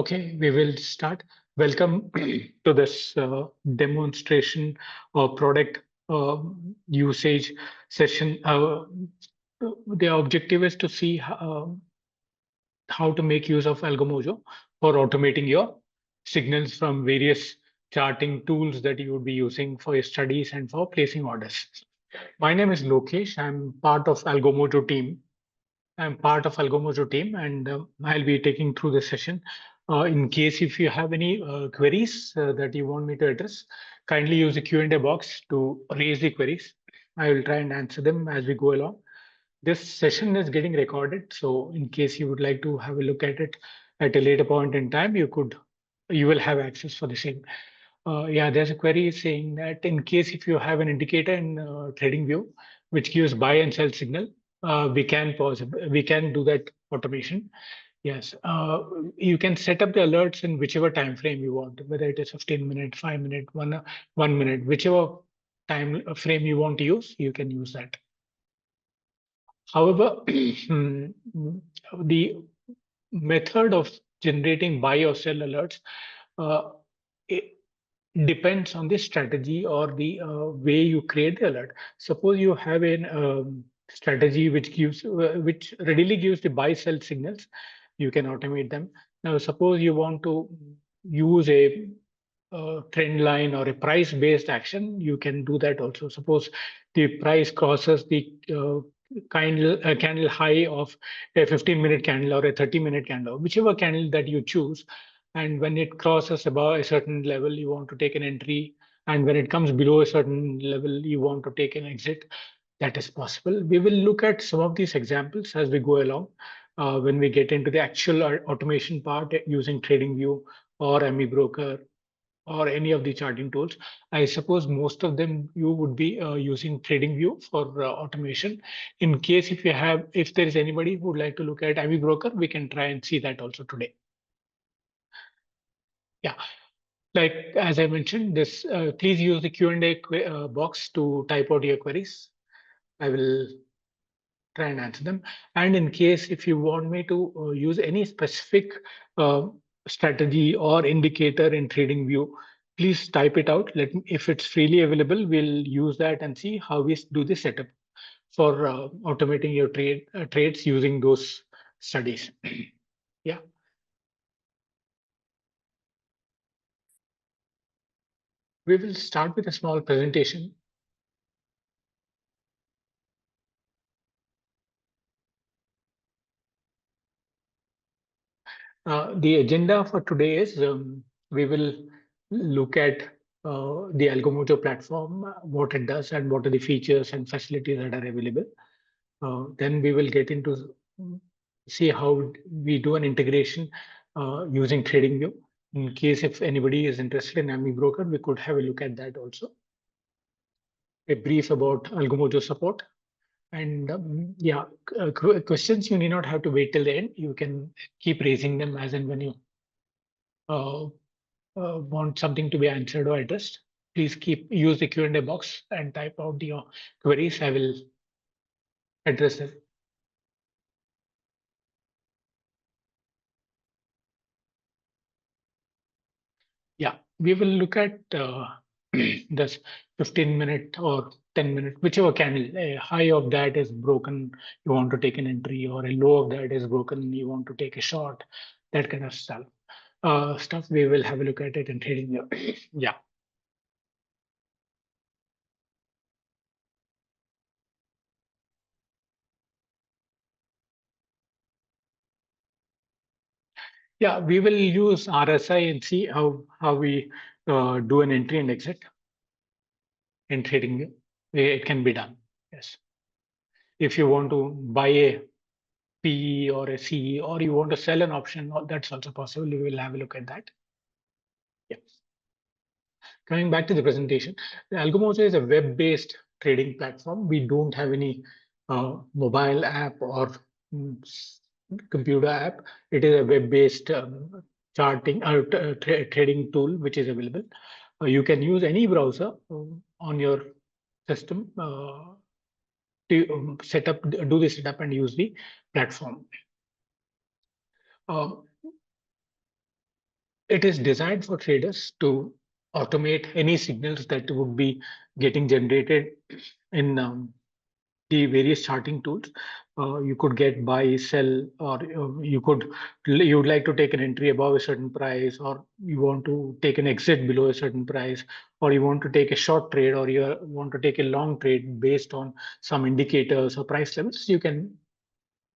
Okay, we will start. Welcome to this demonstration or product usage session. The objective is to see how to make use of Algomojo for automating your signals from various charting tools that you would be using for your studies and for placing orders. My name is Lokesh. I'm part of Algomojo team. I'm part of Algomojo team, and I'll be taking through the session. In case if you have any queries that you want me to address, kindly use the Q&A box to raise the queries. I will try and answer them as we go along. This session is getting recorded, so in case you would like to have a look at it at a later point in time, you will have access for the same. Yeah, there's a query saying that in case if you have an indicator in TradingView which gives buy and sell signal, we can do that automation. Yes, you can set up the alerts in whichever time frame you want, whether it is 15 minute, 5 minute, 1 minute, whichever time frame you want to use, you can use that. However, the method of generating buy or sell alerts uh, it depends on the strategy or the way you create the alert. Suppose you have an strategy which readily gives the buy sell signals, you can automate them. Now, suppose you want to use a trend line or a price based action, you can do that also. Suppose the price crosses the candle high of a 15-minute candle or a 30-minute candle, whichever candle that you choose. And when it crosses above a certain level, you want to take an entry. And when it comes below a certain level, you want to take an exit. That is possible. We will look at some of these examples as we go along. When we get into the actual automation part using TradingView or Amibroker or any of the charting tools. I suppose most of them you would be using TradingView for automation. In case if there is anybody who would like to look at Amibroker, we can try and see that also today. Yeah, like as I mentioned, this please use the Q&A box to type out your queries. I will try and answer them. And in case if you want me to use any specific uh, strategy or indicator in TradingView, please type it out. If it's freely available, we'll use that and see how we do the setup for automating your trades using those studies. Yeah. We will start with a small presentation. The agenda for today is we will look at the Algomojo platform, what it does, and what are the features and facilities that are available. Then we will get into see how we do an integration using TradingView. In case if anybody is interested in Amibroker, we could have a look at that also. A brief about Algomojo support. And yeah, questions you need not have to wait till the end. You can keep raising them as and when you uh, want something to be answered or addressed. Please use the Q&A box and type out your queries. I will address them. Yeah, we will look at this 15-minute or 10-minute, whichever candle. A high of that is broken, you want to take an entry, or a low of that is broken, you want to take a short, that kind of stuff. We will have a look at it in trading. Yeah. Yeah, we will use RSI and see how we do an entry and exit in trading. It can be done. Yes. If you want to buy a PE or a CE, or you want to sell an option, that's also possible. We will have a look at that. Yeah. Coming back to the presentation, the Algomojo is a web-based trading platform. We don't have any mobile app or computer app. It is a web-based charting or trading tool which is available. You can use any browser on your system to do the setup and use the platform. Um, it is designed for traders to automate any signals that would be getting generated in the various charting tools. You could get buy, sell, or you would like to take an entry above a certain price, or you want to take an exit below a certain price, or you want to take a short trade, or you want to take a long trade based on some indicators or price levels. You can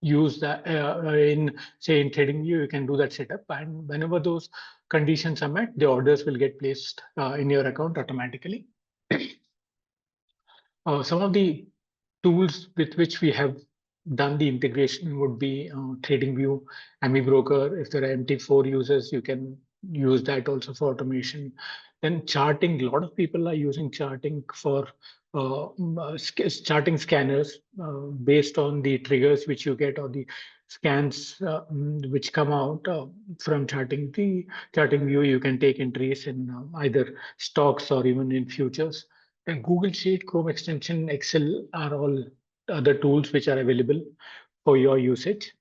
use that in, say, in TradingView. You can do that setup, and whenever those conditions are met, the orders will get placed in your account automatically. Some of the tools with which we have done the integration would be TradingView, Amibroker. If there are MT4 users, you can use that also for automation. Then charting, a lot of people are using charting for charting scanners based on the triggers which you get or the scans which come out from charting. The charting view, you can take entries in either stocks or even in futures. And Google Sheet, Chrome extension, Excel are all other tools which are available for your usage.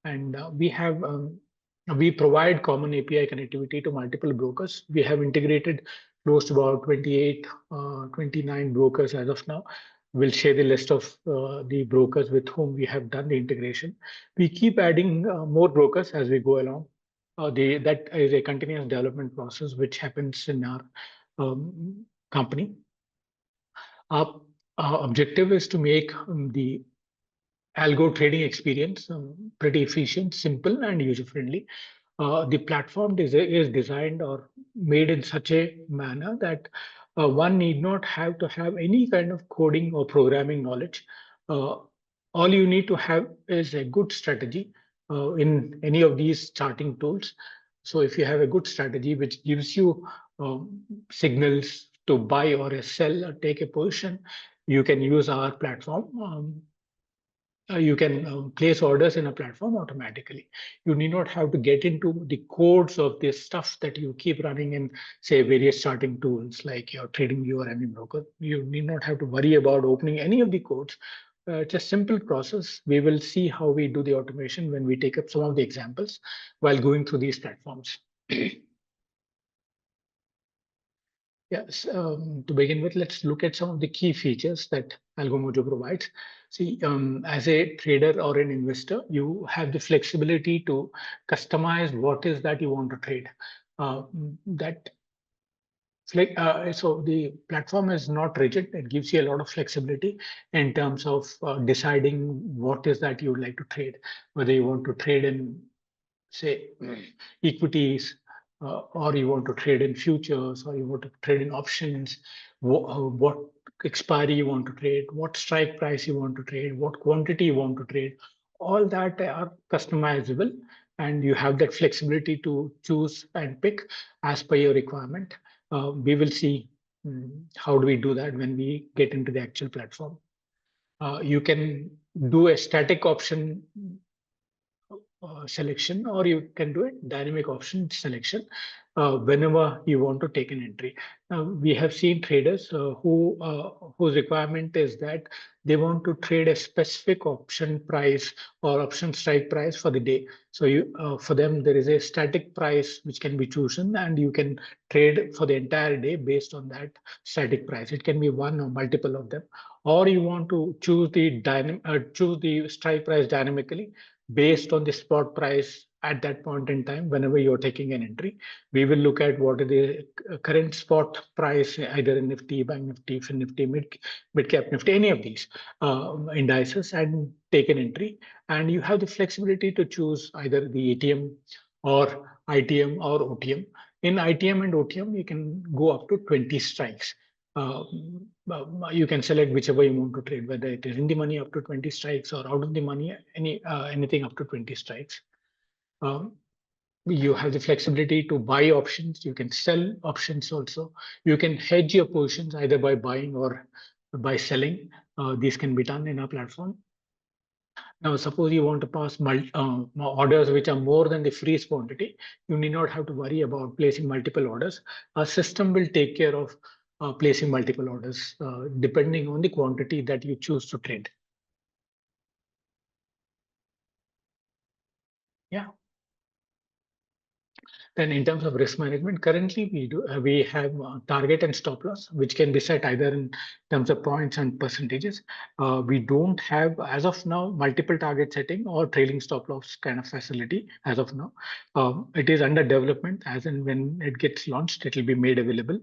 And we provide common API connectivity to multiple brokers. We have integrated close to about 28, 29 brokers as of now. We'll share the list of the brokers with whom we have done the integration. We keep adding more brokers as we go along. That is a continuous development process which happens in our company. Our, our objective is to make the algo trading experience pretty efficient, simple, and user friendly. The platform is designed or made in such a manner that one need not have to have any kind of coding or programming knowledge. Uh, all you need to have is a good strategy in any of these charting tools. So if you have a good strategy which gives you signals to buy or a sell or take a position, you can use our platform. You can place orders in a platform automatically. You need not have to get into the codes of this stuff that you keep running in, say, various charting tools like your TradingView or Amibroker. You need not have to worry about opening any of the codes. It's a simple process. We will see how we do the automation when we take up some of the examples while going through these platforms. Yes, to begin with, let's look at some of the key features that Algomojo provides. See, as a trader or an investor, you have the flexibility to customize what is that you want to trade. That so the platform is not rigid. It gives you a lot of flexibility in terms of deciding what is that you would like to trade, whether you want to trade in, say, equities, or you want to trade in futures, or you want to trade in options, what expiry you want to trade, what strike price you want to trade, what quantity you want to trade, all that are customizable, and you have that flexibility to choose and pick as per your requirement. We will see how do we do that when we get into the actual platform. You can do a static option selection, or you can do it dynamic option selection whenever you want to take an entry. Now, we have seen traders whose requirement is that they want to trade a specific option price or option strike price for the day. So for them, there is a static price which can be chosen, and you can trade for the entire day based on that static price. It can be one or multiple of them, or you want to choose the strike price dynamically based on the spot price at that point in time. Whenever you're taking an entry, we will look at what are the current spot price, either in Nifty, Bank Nifty, Fin Nifty, mid cap Nifty, any of these indices, and take an entry. And you have the flexibility to choose either the ATM or ITM or OTM. In ITM and OTM, you can go up to 20 strikes. Uh, you can select whichever you want to trade, whether it is in the money up to 20 strikes or out of the money, anything up to 20 strikes. Um, you have the flexibility to buy options. You can sell options also. You can hedge your positions either by buying or by selling. These can be done in our platform. Now, suppose you want to pass orders which are more than the freeze quantity, you need not have to worry about placing multiple orders. Our system will take care of placing multiple orders depending on the quantity that you choose to trade. Yeah. Then in terms of risk management, currently we have target and stop loss, which can be set either in terms of points and percentages. We don't have, as of now, multiple target setting or trailing stop loss kind of facility as of now. It is under development. As and when it gets launched, it will be made available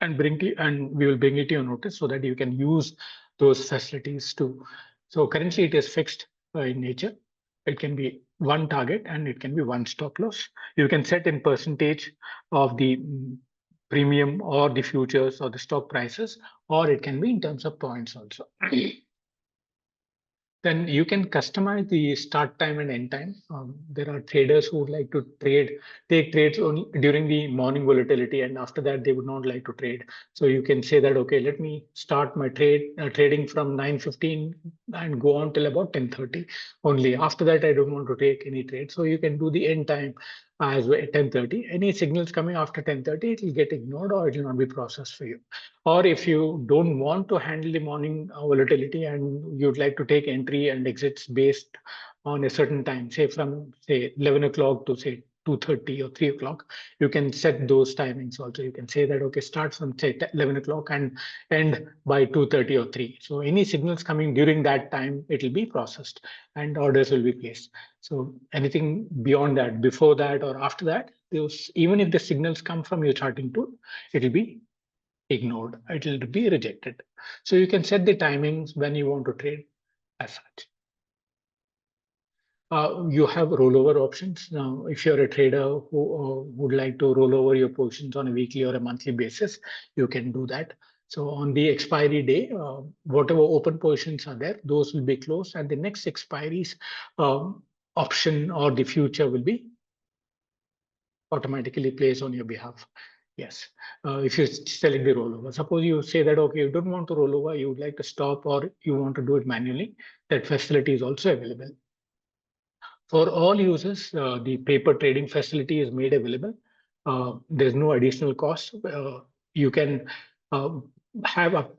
and we will bring it to your notice so that you can use those facilities too. So currently it is fixed in nature. It can be one target and it can be one stop loss. You can set in percentage of the premium or the futures or the stock prices, or it can be in terms of points also. Then you can customize the start time and end time. There are traders who would like to take trades only during the morning volatility, and after that they would not like to trade. So you can say that, okay, let me start my trading from 9:15 and go on till about 10:30 only. After that, I don't want to take any trade. So you can do the end time as well at 10:30. Any signals coming after 10:30, it will get ignored or it will not be processed for you. Or if you don't want to handle the morning volatility and you'd like to take entry and exits based on a certain time, say from say 11 o'clock to say 2:30 or 3 o'clock, you can set those timings also. You can say that, okay, start from say 11 o'clock and end by 2:30 or 3. So any signals coming during that time, it will be processed and orders will be placed. So anything beyond that, before that or after that, those, even if the signals come from your charting tool, it will be ignored, it will be rejected. So you can set the timings when you want to trade as such. You have rollover options. Now, if you're a trader who would like to roll over your positions on a weekly or a monthly basis, you can do that. So on the expiry day, whatever open positions are there, those will be closed, and the next expiries option or the future will be automatically placed on your behalf. Yes. If you select the rollover, suppose you say that, okay, you don't want to roll over, you would like to stop or you want to do it manually, that facility is also available. For all users, the paper trading facility is made available. There's no additional cost. You can uh, have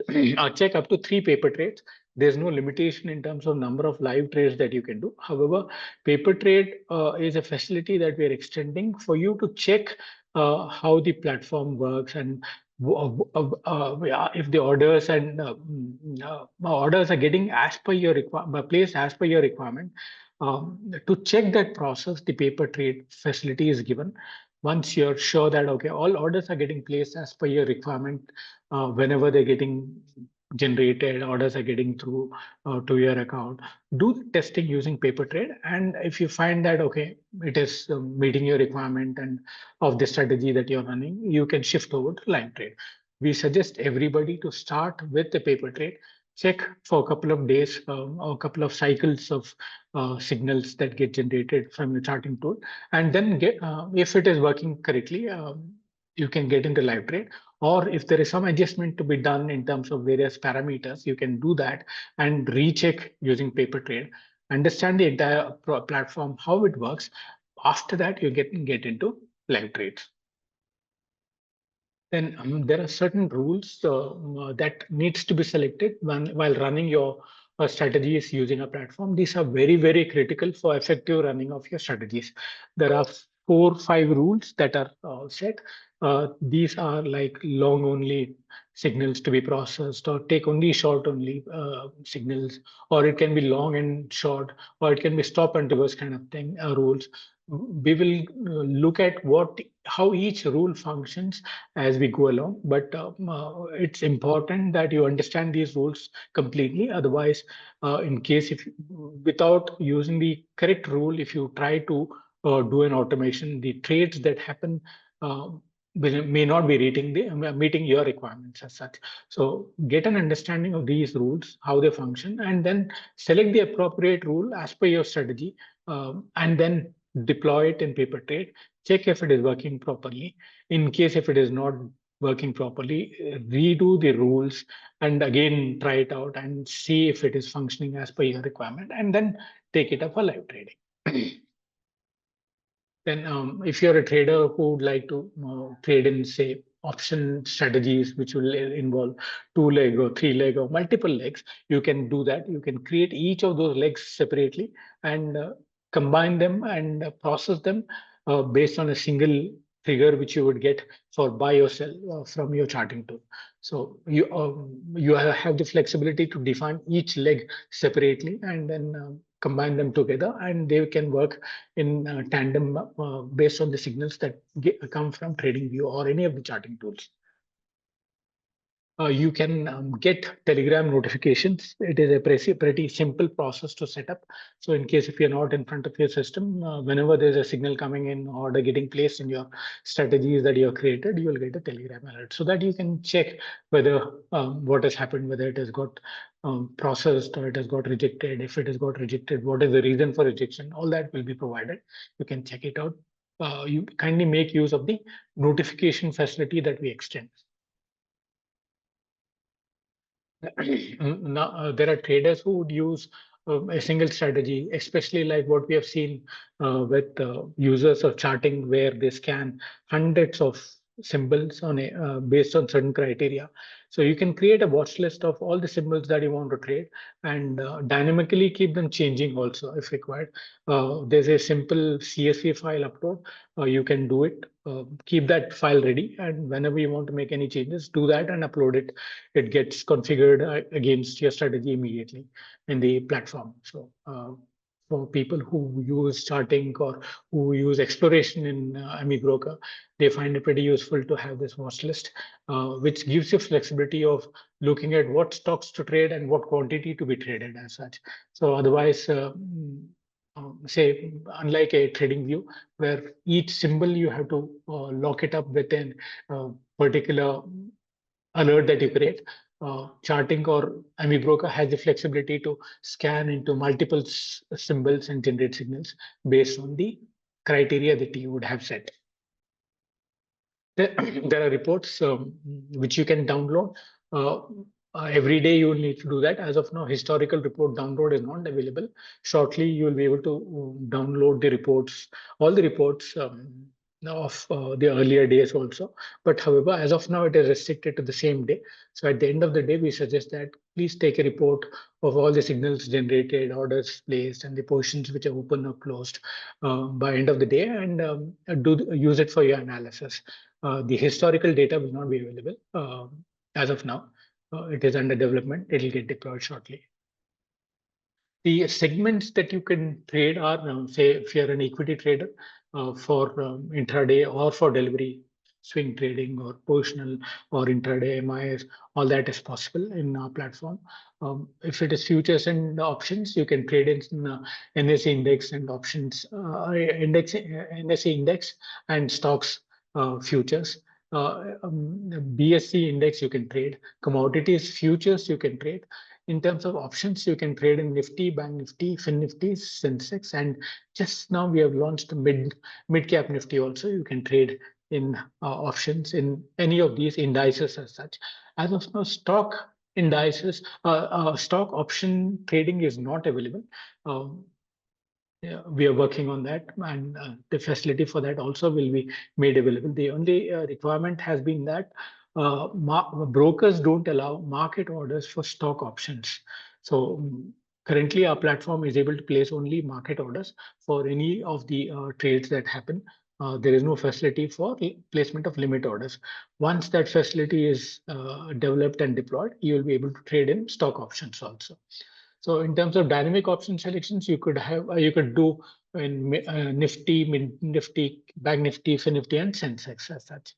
check up to 3 paper trades. There's no limitation in terms of number of live trades that you can do. However, paper trade is a facility that we're extending for you to check how the platform works and if the orders and orders are getting as per your placed as per your requirement. To check that process, the paper trade facility is given. Once you're sure that, okay, all orders are getting placed as per your requirement, whenever they're getting generated, orders are getting through to your account, do the testing using paper trade. And if you find that, okay, it is meeting your requirement and of the strategy that you're running, you can shift over to live trade. We suggest everybody to start with the paper trade, check for a couple of days or a couple of cycles of signals that get generated from your charting tool, and then get if it is working correctly, you can get into live trade. Or if there is some adjustment to be done in terms of various parameters, you can do that and recheck using paper trade, understand the entire platform, how it works. After that, you get into live trades. Then there are certain rules that needs to be selected while running your strategies using a platform. These are very, very critical for effective running of your strategies. There are 4, 5 rules that are set. These are like long only signals to be processed, or take only short only signals, or it can be long and short, or it can be stop and reverse kind of thing rules. We will look at how each rule functions as we go along. But it's important that you understand these rules completely. Otherwise, in case if without using the correct rule, if you try to do an automation, the trades that happen may not be meeting your requirements as such. So get an understanding of these rules, how they function, and then select the appropriate rule as per your strategy, and then deploy it in paper trade. Check if it is working properly. In case if it is not working properly, redo the rules and again try it out and see if it is functioning as per your requirement, and then take it up for live trading. Then if you're a trader who would like to trade in, say, option strategies, which will involve 2 leg or 3 leg or multiple legs, you can do that. You can create each of those legs separately and combine them and process them based on a single figure which you would get for buy or sell from your charting tool. So you have the flexibility to define each leg separately and then combine them together, and they can work in tandem based on the signals that come from TradingView or any of the charting tools. You can get Telegram notifications. It is a pretty simple process to set up. So in case if you're not in front of your system, whenever there's a signal coming in, order getting placed in your strategies that you have created, you'll get a Telegram alert so that you can check whether what has happened, whether it has got processed or it has got rejected. If it has got rejected, what is the reason for rejection? All that will be provided. You can check it out. You kindly make use of the notification facility that we extend. Now, there are traders who would use a single strategy, especially like what we have seen with users of charting, where they scan hundreds of symbols on a based on certain criteria. So you can create a watch list of all the symbols that you want to trade and dynamically keep them changing also if required. There's a simple CSV file upload. You can do it. Keep that file ready, and whenever you want to make any changes, do that and upload it. It gets configured against your strategy immediately in the platform. So for people who use charting or who use exploration in Amibroker, they find it pretty useful to have this watch list, which gives you flexibility of looking at what stocks to trade and what quantity to be traded as such. So otherwise, say, unlike a trading view, where each symbol you have to lock it up within a particular alert that you create. Charting or Amibroker has the flexibility to scan into multiple symbols and generate signals based on the criteria that you would have set. There, there are reports which you can download. Uh, every day you will need to do that. As of now, historical report download is not available. Shortly, you will be able to download the reports, all the reports of the earlier days also. But however, as of now, it is restricted to the same day. So at the end of the day, we suggest that please take a report of all the signals generated, orders placed, and the positions which are open or closed by end of the day, and use it for your analysis. The historical data will not be available as of now. It is under development. It will get deployed shortly. The segments that you can trade are, say, if you're an equity trader for intraday or for delivery, swing trading or positional or intraday MIS, all that is possible in our platform. If it is futures and options, you can trade in NSE index and options, NSE index and stocks futures. BSC index you can trade, commodities futures you can trade. In terms of options, you can trade in Nifty, Bank Nifty, Fin Nifty, Sensex, and just now we have launched mid cap Nifty also. You can trade in options in any of these indices as such. As of now, stock indices, stock option trading is not available. Yeah, we are working on that, and the facility for that also will be made available. The only requirement has been that brokers don't allow market orders for stock options. So currently, our platform is able to place only market orders for any of the trades that happen. There is no facility for placement of limit orders. Once that facility is developed and deployed, you will be able to trade in stock options also. So in terms of dynamic option selections, you could do in Nifty, Mid Nifty, Bank Nifty, Fin Nifty, and Sensex as such.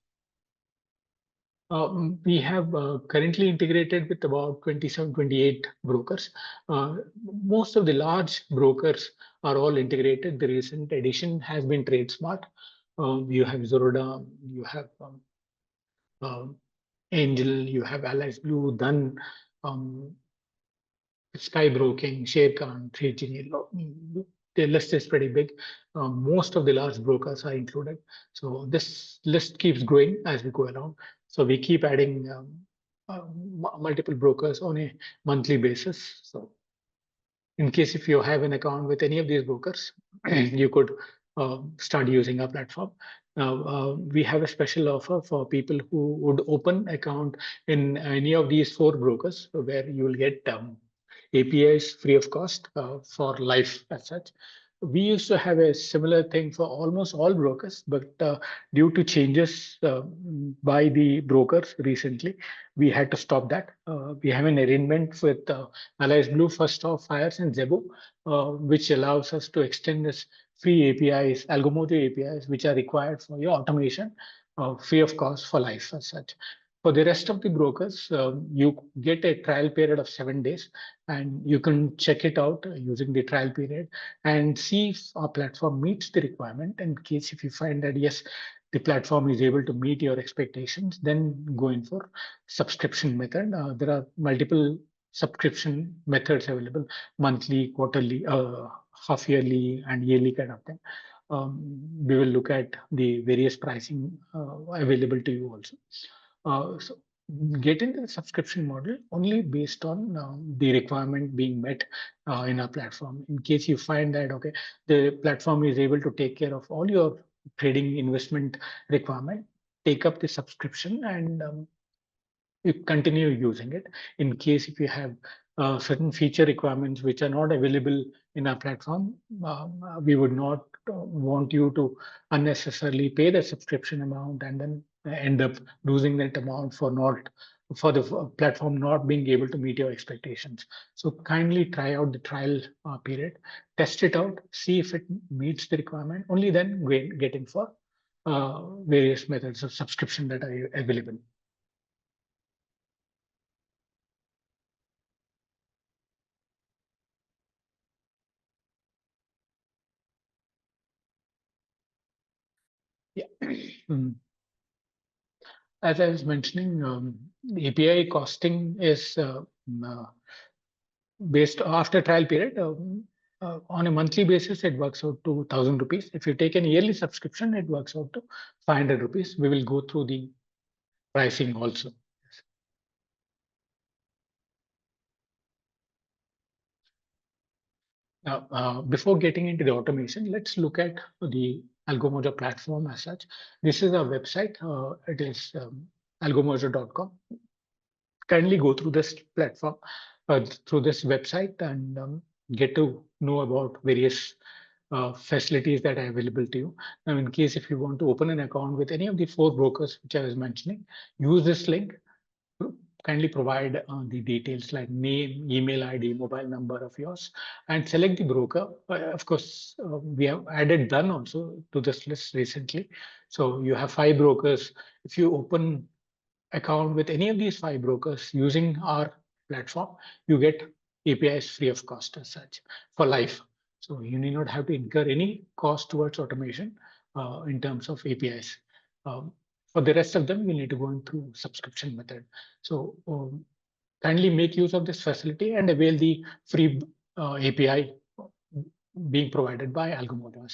We have currently integrated with about 27, 28 brokers. Most of the large brokers are all integrated. The recent addition has been TradeSmart. You have Zerodha, you have Angel, you have Allies Blue, Dun, um, Skybroking, Sharekhan, 3G. The list is pretty big. Most of the large brokers are included. So this list keeps growing as we go along. So we keep adding multiple brokers on a monthly basis. So in case if you have an account with any of these brokers, you could start using our platform. Now, we have a special offer for people who would open account in any of these four brokers, where you will get APIs free of cost for life as such. we used to have a similar thing for almost all brokers, but due to changes by the brokers recently, we had to stop that. We have an arrangement with Allies Blue, First Off Fires, and Zebo, which allows us to extend this free APIs, Algomojo APIs, which are required for your automation, free of cost for life as such. For the rest of the brokers, you get a trial period of 7 days, and you can check it out using the trial period and see if our platform meets the requirement. In case if you find that yes, the platform is able to meet your expectations, then go in for subscription method. There are multiple subscription methods available: monthly, quarterly, half yearly, and yearly kind of thing. We will look at the various pricing available to you also. So get into the subscription model only based on the requirement being met in our platform. In case you find that okay, the platform is able to take care of all your trading investment requirement, take up the subscription and you continue using it. In case if you have certain feature requirements which are not available in our platform, we would not want you to unnecessarily pay the subscription amount and then end up losing that amount for not for the platform not being able to meet your expectations. So kindly try out the trial period, test it out, see if it meets the requirement. Only then get in for various methods of subscription that are available. Yeah. Mm. As I was mentioning, the API costing is based after trial period. On a monthly basis, it works out to 1,000 rupees. If you take an yearly subscription, it works out to 500 rupees. We will go through the pricing also. Now, before getting into the automation, let's look at the Algomojo platform as such. This is our website. It is algomojo.com. Kindly go through this platform, through this website, and get to know about various facilities that are available to you. Now, in case if you want to open an account with any of the four brokers which I was mentioning, use this link. Kindly provide the details like name, email ID, mobile number of yours, and select the broker. Of course, we have added done also to this list recently. So you have 5 brokers. If you open account with any of these 5 brokers using our platform, you get APIs free of cost as such for life. So you need not have to incur any cost towards automation in terms of APIs. Um, for the rest of them, you need to go into subscription method. So kindly make use of this facility and avail the free API being provided by Algomojo.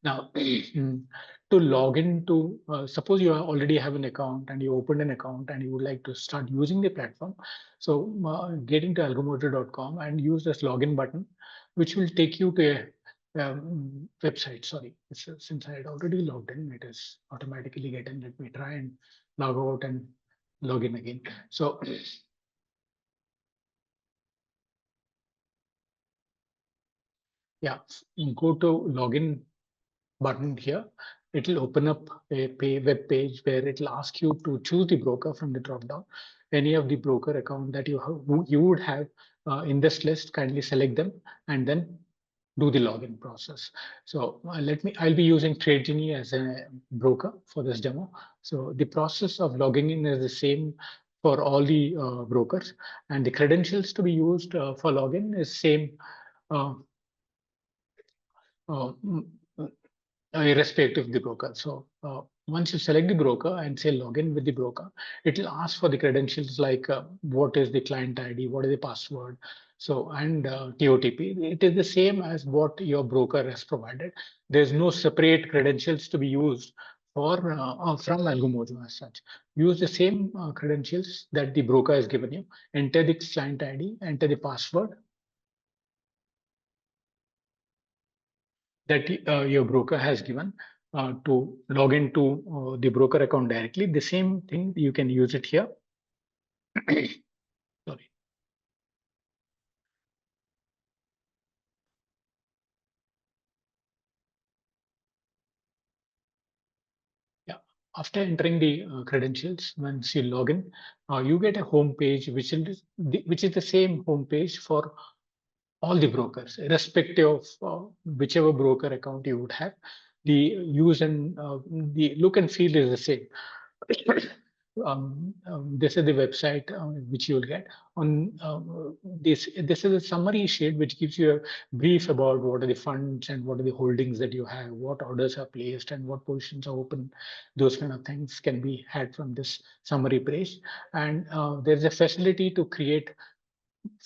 Now, to log into, suppose you already have an account and you opened an account and you would like to start using the platform. So get into algomojo.com and use this login button, which will take you to a website. Sorry, since I had already logged in, it is automatically getting. Let me try and log out and log in again. So yeah, go to login button here. It will open up a web page where it will ask you to choose the broker from the drop down. Any of the broker account that you would have in this list, kindly select them and then do the login process. So I'll be using TradeGenie as a broker for this demo. So the process of logging in is the same for all the brokers, and the credentials to be used for login is same. Uh, uh, Irrespective of the broker. So once you select the broker and say login with the broker, it will ask for the credentials like what is the client ID, what is the password, so and TOTP. It is the same as what your broker has provided. There's no separate credentials to be used for from Algomojo as such. Use the same credentials that the broker has given you. Enter the client ID, enter the password, that your broker has given to log into the broker account directly. The same thing, you can use it here. Sorry. after entering the credentials, once you log in, you get a home page which is the same home page for all the brokers, irrespective of whichever broker account you would have. The use and the look and feel is the same. This is the website which you will get on this. This is a summary sheet which gives you a brief about what are the funds and what are the holdings that you have, what orders are placed, and what positions are open. Those kind of things can be had from this summary page. And there's a facility to create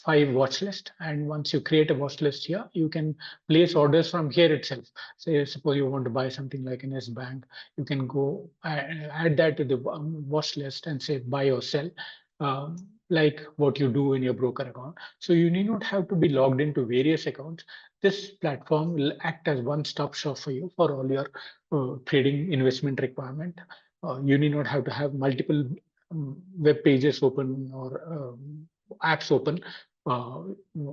5 watch list, and once you create a watch list here, you can place orders from here itself. Say suppose you want to buy something like an S Bank, you can go add that to the watch list and say buy or sell, um, like what you do in your broker account. So you need not have to be logged into various accounts. This platform will act as one-stop shop for you for all your trading investment requirement. You need not have to have multiple web pages open or apps open. uh,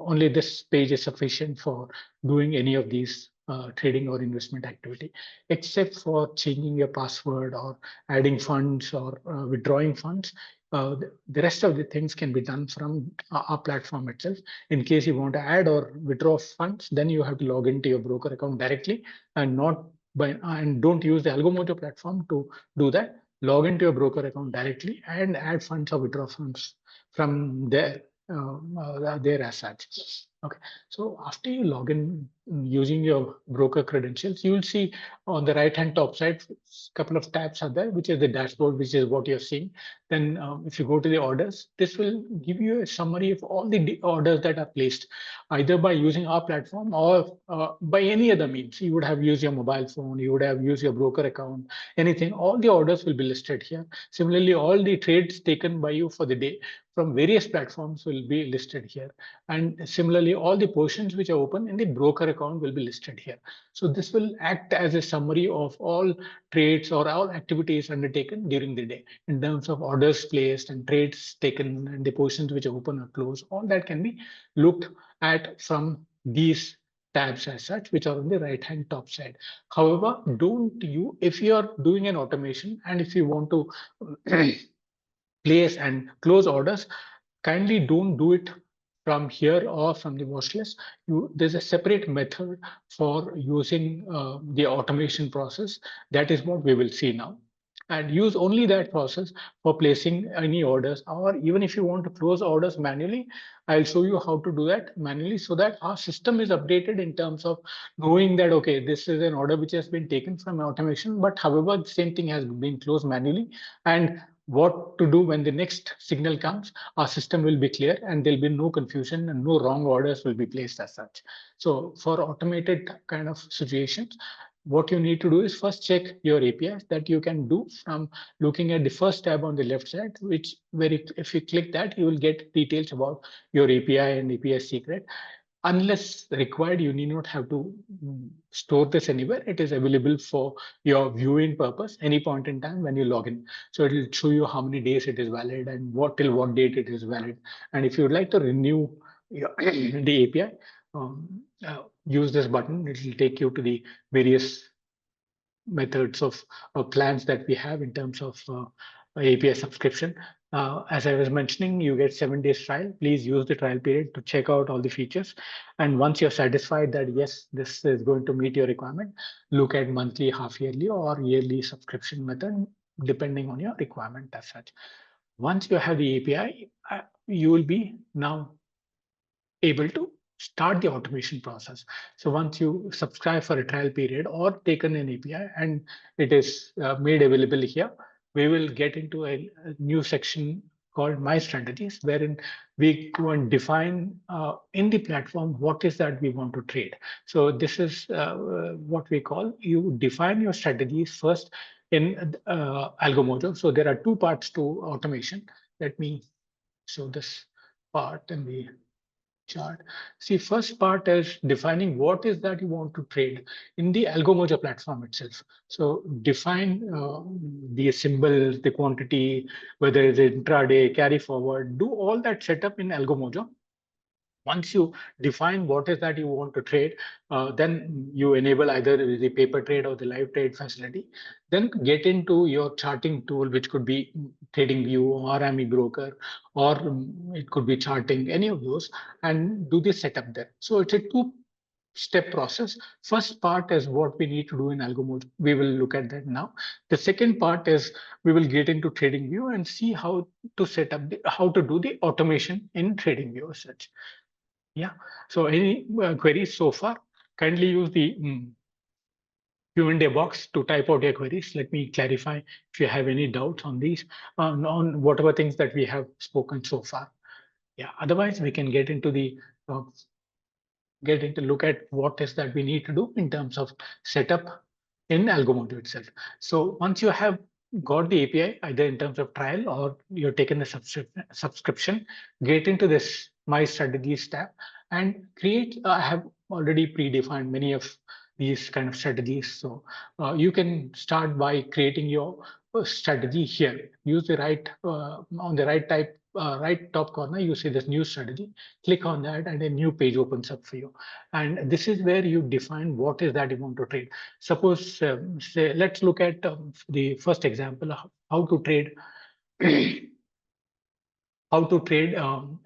Only this page is sufficient for doing any of these trading or investment activity, except for changing your password or adding funds or withdrawing funds. The rest of the things can be done from our platform itself. In case you want to add or withdraw funds, then you have to log into your broker account directly, and not and don't use the Algomojo platform to do that. Log into your broker account directly and add funds or withdraw funds from there as such. Okay, so after you log in using your broker credentials, you will see on the right hand top side, couple of tabs are there, which is the dashboard, which is what you're seeing. Then if you go to the orders, this will give you a summary of all the orders that are placed, either by using our platform or by any other means. You would have used your mobile phone, you would have used your broker account, anything, all the orders will be listed here. Similarly, all the trades taken by you for the day from various platforms will be listed here. And similarly, all the portions which are open in the broker account will be listed here. So this will act as a summary of all trades or all activities undertaken during the day in terms of orders placed and trades taken and the positions which are open or closed. All that can be looked at from these tabs as such, which are on the right hand top side. However, don't you, if you are doing an automation and if you want to place and close orders, kindly don't do it from here or from the watch list. There's a separate method for using the automation process. That is what we will see now. And use only that process for placing any orders, or even if you want to close orders manually, I'll show you how to do that manually so that our system is updated in terms of knowing that, okay, this is an order which has been taken from automation, but however, the same thing has been closed manually. And what to do when the next signal comes, our system will be clear and there'll be no confusion and no wrong orders will be placed as such. So for automated kind of situations, what you need to do is first check your APIs that you can do from looking at the first tab on the left side, which if you click that, you will get details about your API and API secret. Unless required, you need not have to store this anywhere. It is available for your viewing purpose any point in time when you log in. So it will show you how many days it is valid and what till what date it is valid. And if you would like to renew the API, use this button. It will take you to the various methods of plans that we have in terms of API subscription. As I was mentioning, you get 7 days trial. Please use the trial period to check out all the features. And once you're satisfied that, yes, this is going to meet your requirement, look at monthly, half yearly, or yearly subscription method, depending on your requirement as such. Once you have the API, you will be now able to start the automation process. So once you subscribe for a trial period or taken an API and it is made available here, we will get into a new section called My Strategies, wherein we go and define in the platform what is that we want to trade. So this is what we call, you define your strategies first in Algomojo. So there are two parts to automation. Let me show this part in the chart. See, first part is defining what is that you want to trade in the Algomojo platform itself. So define the symbols, the quantity, whether it's intraday, carry forward, do all that setup in Algomojo. Once you define what is that you want to trade, then you enable either the paper trade or the live trade facility. Then get into your charting tool, which could be TradingView or Amibroker, or it could be charting, any of those, and do the setup there. So it's a two-step process. First part is what we need to do in Algomojo. We will look at that now. The second part is we will get into TradingView and see how to set up how to do the automation in TradingView as such. Yeah. So any queries so far? Kindly use the Q&A box to type out your queries. Let me clarify if you have any doubts on these, on whatever things that we have spoken so far. Yeah. Otherwise, we can uh, get into look at what is that we need to do in terms of setup in Algomojo itself. So once you have got the API, either in terms of trial or you're taken the subscription, get into this My Strategies tab and create. I have already predefined many of these kind of strategies. So you can start by creating your strategy here. Use the right on the right top corner. You see this new strategy. Click on that, and a new page opens up for you. And this is where you define what is that you want to trade. Suppose, say, let's look at the first example of how to trade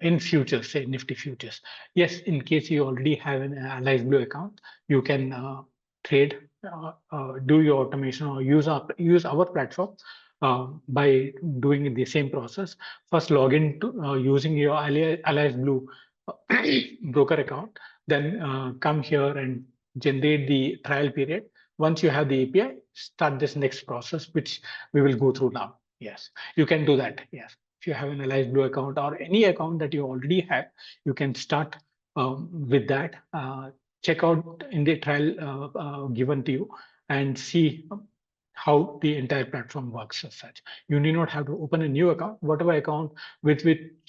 in futures, say Nifty futures. Yes, in case you already have an Allies Blue account, you can trade, do your automation or use our platform by doing the same process. First, log in to using your Allies Blue broker account, then come here and generate the trial period. Once you have the API, start this next process, which we will go through now. Yes, you can do that. Yes. If you have an Allies Blue account or any account that you already have, you can start with that. Check out in the trial given to you and see how the entire platform works as such. You need not have to open a new account. Whatever account with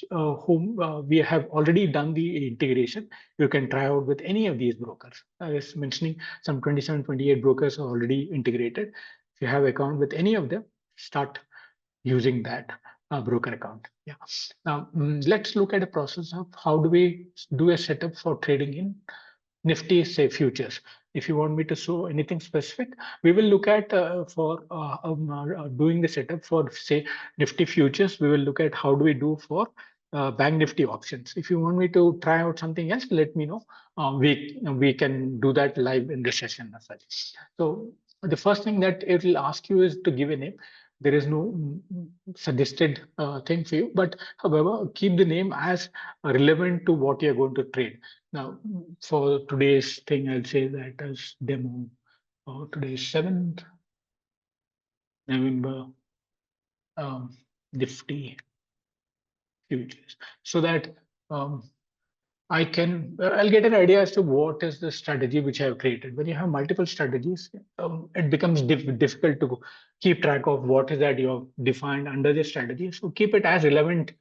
whom we have already done the integration, you can try out with any of these brokers. I was mentioning some 27, 28 brokers are already integrated. If you have account with any of them, start using that broker account. Yeah. Now let's look at a process of how do we do a setup for trading in Nifty, say futures. If you want me to show anything specific, we will look at for doing the setup for say Nifty futures. We will look at how do we do for Bank Nifty options. If you want me to try out something else, let me know. We can do that live in the session as such. So the first thing that it will ask you is to give a name. There is no suggested thing for you, but however, keep the name as relevant to what you're going to trade. Now, for today's thing, I'll say that as demo. Today is 7th November, Nifty futures. So that I'll get an idea as to what is the strategy which I have created. When you have multiple strategies, it becomes difficult to keep track of what is that you have defined under the strategy. So keep it as relevant,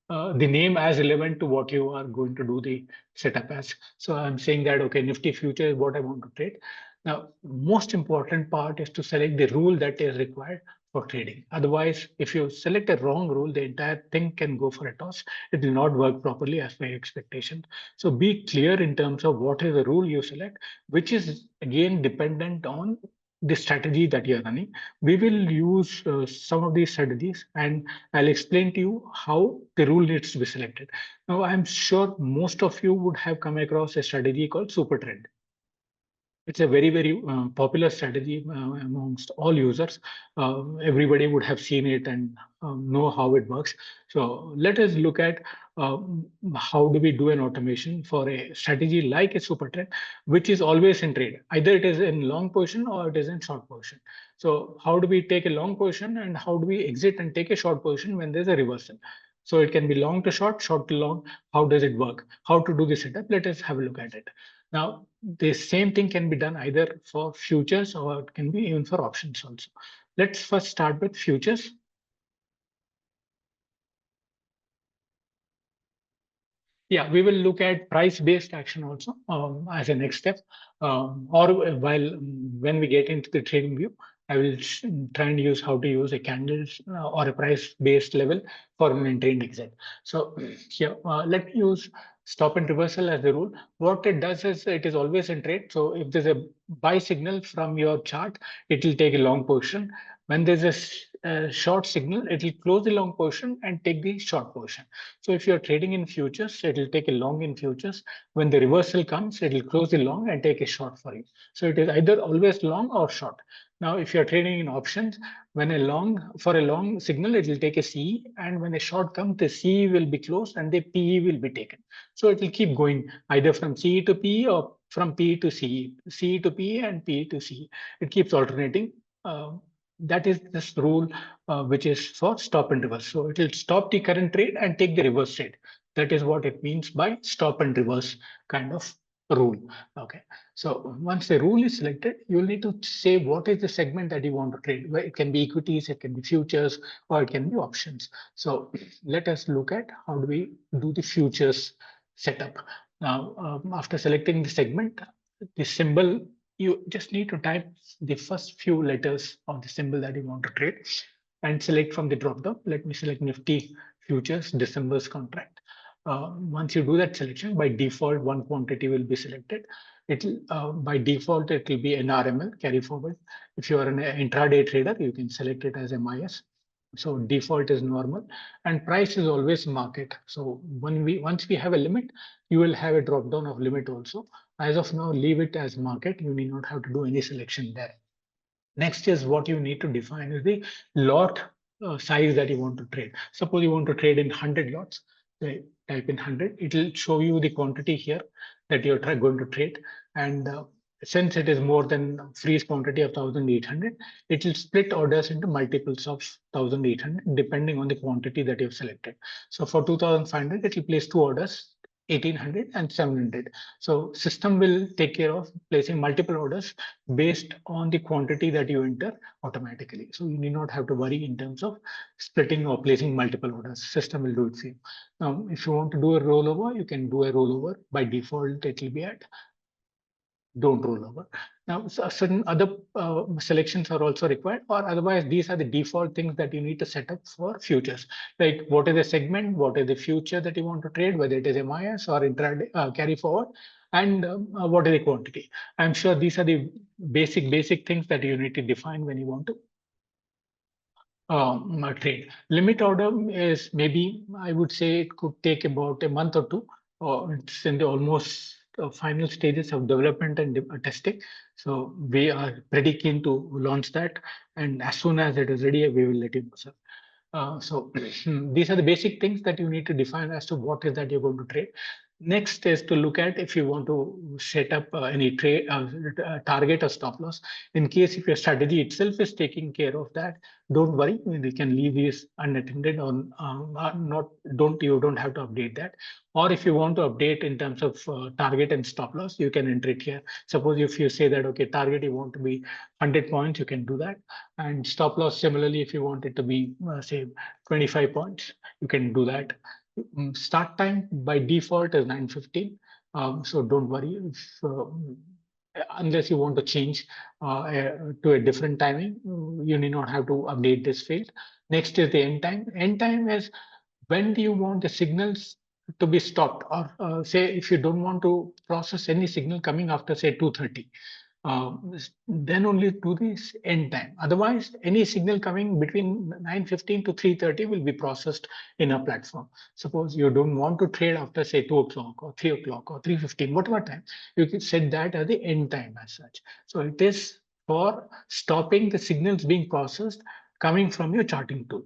the name as relevant to what you are going to do the setup as. So I'm saying that, okay, Nifty future is what I want to trade. Now, most important part is to select the rule that is required for trading. Otherwise, if you select a wrong rule, the entire thing can go for a toss. It will not work properly as per your expectation. So be clear in terms of what is the rule you select, which is again dependent on the strategy that you're running. We will use some of these strategies and I'll explain to you how the rule needs to be selected. Now, I'm sure most of you would have come across a strategy called super trend. It's a very, very popular strategy amongst all users. Everybody would have seen it and know how it works. So let us look at how do we do an automation for a strategy like a super trend, which is always in trade. Either it is in long position or it is in short position. So how do we take a long position and how do we exit and take a short position when there's a reversal? So it can be long to short, short to long. How does it work? How to do the setup? Let us have a look at it. Now, the same thing can be done either for futures or it can be even for options also. Let's first start with futures. Yeah, we will look at price-based action also as a next step. Or while when we get into the trading view, I will try and use how to use a candles or a price-based level for an entry and exit. So here, let me use stop and reversal as the rule. What it does is it is always in trade. So if there's a buy signal from your chart, it will take a long position. When there's a short signal, it will close the long position and take the short position. So if you're trading in futures, it will take a long in futures. When the reversal comes, it will close the long and take a short for you. So it is either always long or short. Now, if you're trading in options, when a long for a long signal, it will take a CE, and when a short comes, the CE will be closed and the PE will be taken. So it will keep going either from CE to PE or from PE to CE, CE to PE and PE to CE. It keeps alternating. Uh, that is this rule, which is for stop and reverse. So it will stop the current trade and take the reverse trade. That is what it means by stop and reverse kind of rule. Okay. So once the rule is selected, you'll need to say what is the segment that you want to trade. Well, it can be equities, it can be futures, or it can be options. So let us look at how do we do the futures setup. Now, after selecting the segment, the symbol, you just need to type the first few letters of the symbol that you want to trade and select from the drop down. Let me select Nifty futures December's contract. Once you do that selection, by default, one quantity will be selected. It'll by default it will be an RML carry forward. If you are an intraday trader, you can select it as MIS. So default is normal, and price is always market. So once we have a limit, you will have a drop down of limit also. As of now, leave it as market. You need not have to do any selection there. Next is what you need to define is the lot size that you want to trade. Suppose you want to trade in 100 lots, say, type in 100. It will show you the quantity here that you're going to trade. And since it is more than freeze quantity of 1800, it will split orders into multiples of 1800 depending on the quantity that you've selected. So for 2500, it will place two orders, 1800 and 700. So system will take care of placing multiple orders based on the quantity that you enter automatically. So you need not have to worry in terms of splitting or placing multiple orders. System will do it for you. Now, if you want to do a rollover, you can do a rollover. By default, it will be at don't roll over. Now, certain other selections are also required, or otherwise, these are the default things that you need to set up for futures. Like what is the segment, what is the future that you want to trade, whether it is MIS or intraday carry forward, and what is the quantity. I'm sure these are the basic things that you need to define when you want to trade. Limit order is maybe, I would say it could take about a month or two. It's in the almost final stages of development and testing. So we are pretty keen to launch that. And as soon as it is ready, we will let you know, sir. So these are the basic things that you need to define as to what is that you're going to trade. Next is to look at if you want to set up any trade target or stop loss. In case if your strategy itself is taking care of that, don't worry. We can leave these unattended on not don't you don't have to update that. Or if you want to update in terms of target and stop loss, you can enter it here. Suppose if you say that okay, target you want to be 100 points, you can do that. And stop loss similarly, if you want it to be say 25 points, you can do that. Start time by default is 9:15. So don't worry if, unless you want to change to a different timing, you need not have to update this field. Next is the end time. End time is when do you want the signals to be stopped, or say if you don't want to process any signal coming after say 2:30, uh, then only do this end time. Otherwise, any signal coming between 9:15 to 3:30 will be processed in a platform. Suppose you don't want to trade after say 2 o'clock or 3 o'clock or 3:15, whatever time, you can set that as the end time as such. So it is for stopping the signals being processed coming from your charting tool.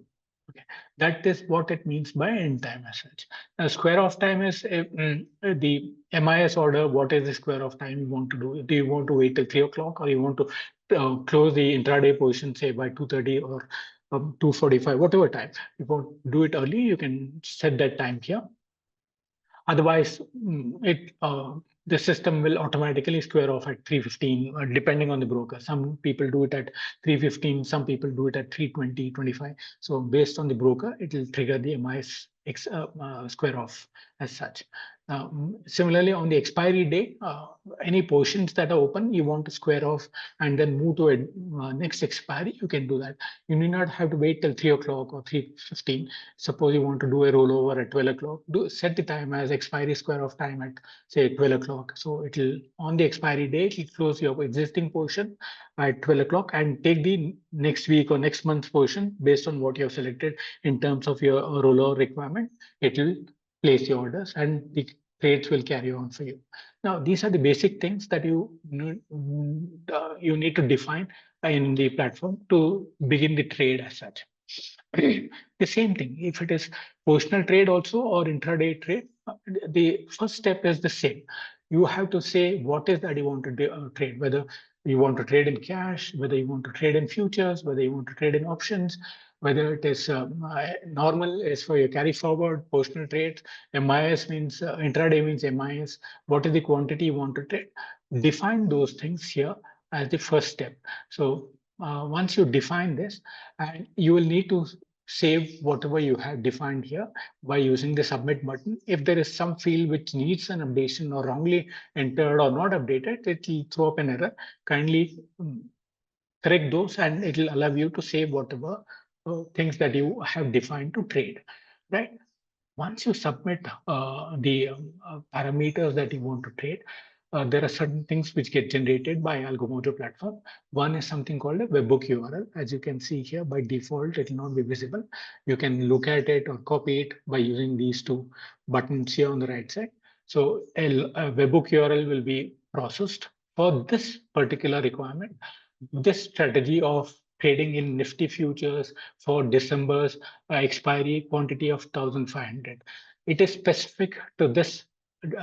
Okay, that is what it means by end time as such. Now, square of time is the MIS order. What is the square of time you want to do? Do you want to wait till 3 o'clock, or you want to close the intraday position say by 2:30 or 2:45, whatever time? If you want to do it early, you can set that time here. Otherwise, the system will automatically square off at 3:15, depending on the broker. Some people do it at 3:15, some people do it at 3:20, 25. So based on the broker, it will trigger the MIS square off as such. Similarly, on the expiry day, any portions that are open, you want to square off and then move to a next expiry, you can do that. You need not have to wait till 3 o'clock or 3:15. Suppose you want to do a rollover at 12 o'clock, do set the time as expiry square of time at say 12 o'clock. So it'll on the expiry date, it close your existing portion at 12 o'clock and take the next week or next month's portion based on what you have selected in terms of your rollover requirement. It will place the orders and the trades will carry on for you. Now, these are the basic things that you need to define in the platform to begin the trade as such. The same thing, if it is positional trade also or intraday trade, the first step is the same. You have to say what is that you want to trade, whether you want to trade in cash, whether you want to trade in futures, whether you want to trade in options, whether it is normal is for your carry forward, positional trades, MIS means intraday means MIS, what is the quantity you want to trade? Define those things here as the first step. So once you define this, and you will need to save whatever you have defined here by using the submit button. If there is some field which needs an updation or wrongly entered or not updated, it will throw up an error. Kindly correct those and it will allow you to save whatever things that you have defined to trade, right? Once you submit the parameters that you want to trade, there are certain things which get generated by Algomojo platform. One is something called a webhook URL. As you can see here, by default, it will not be visible. You can look at it or copy it by using these two buttons here on the right side. So a webhook URL will be processed for this particular requirement. This strategy of trading in Nifty futures for December's expiry quantity of 1,500. It is specific to this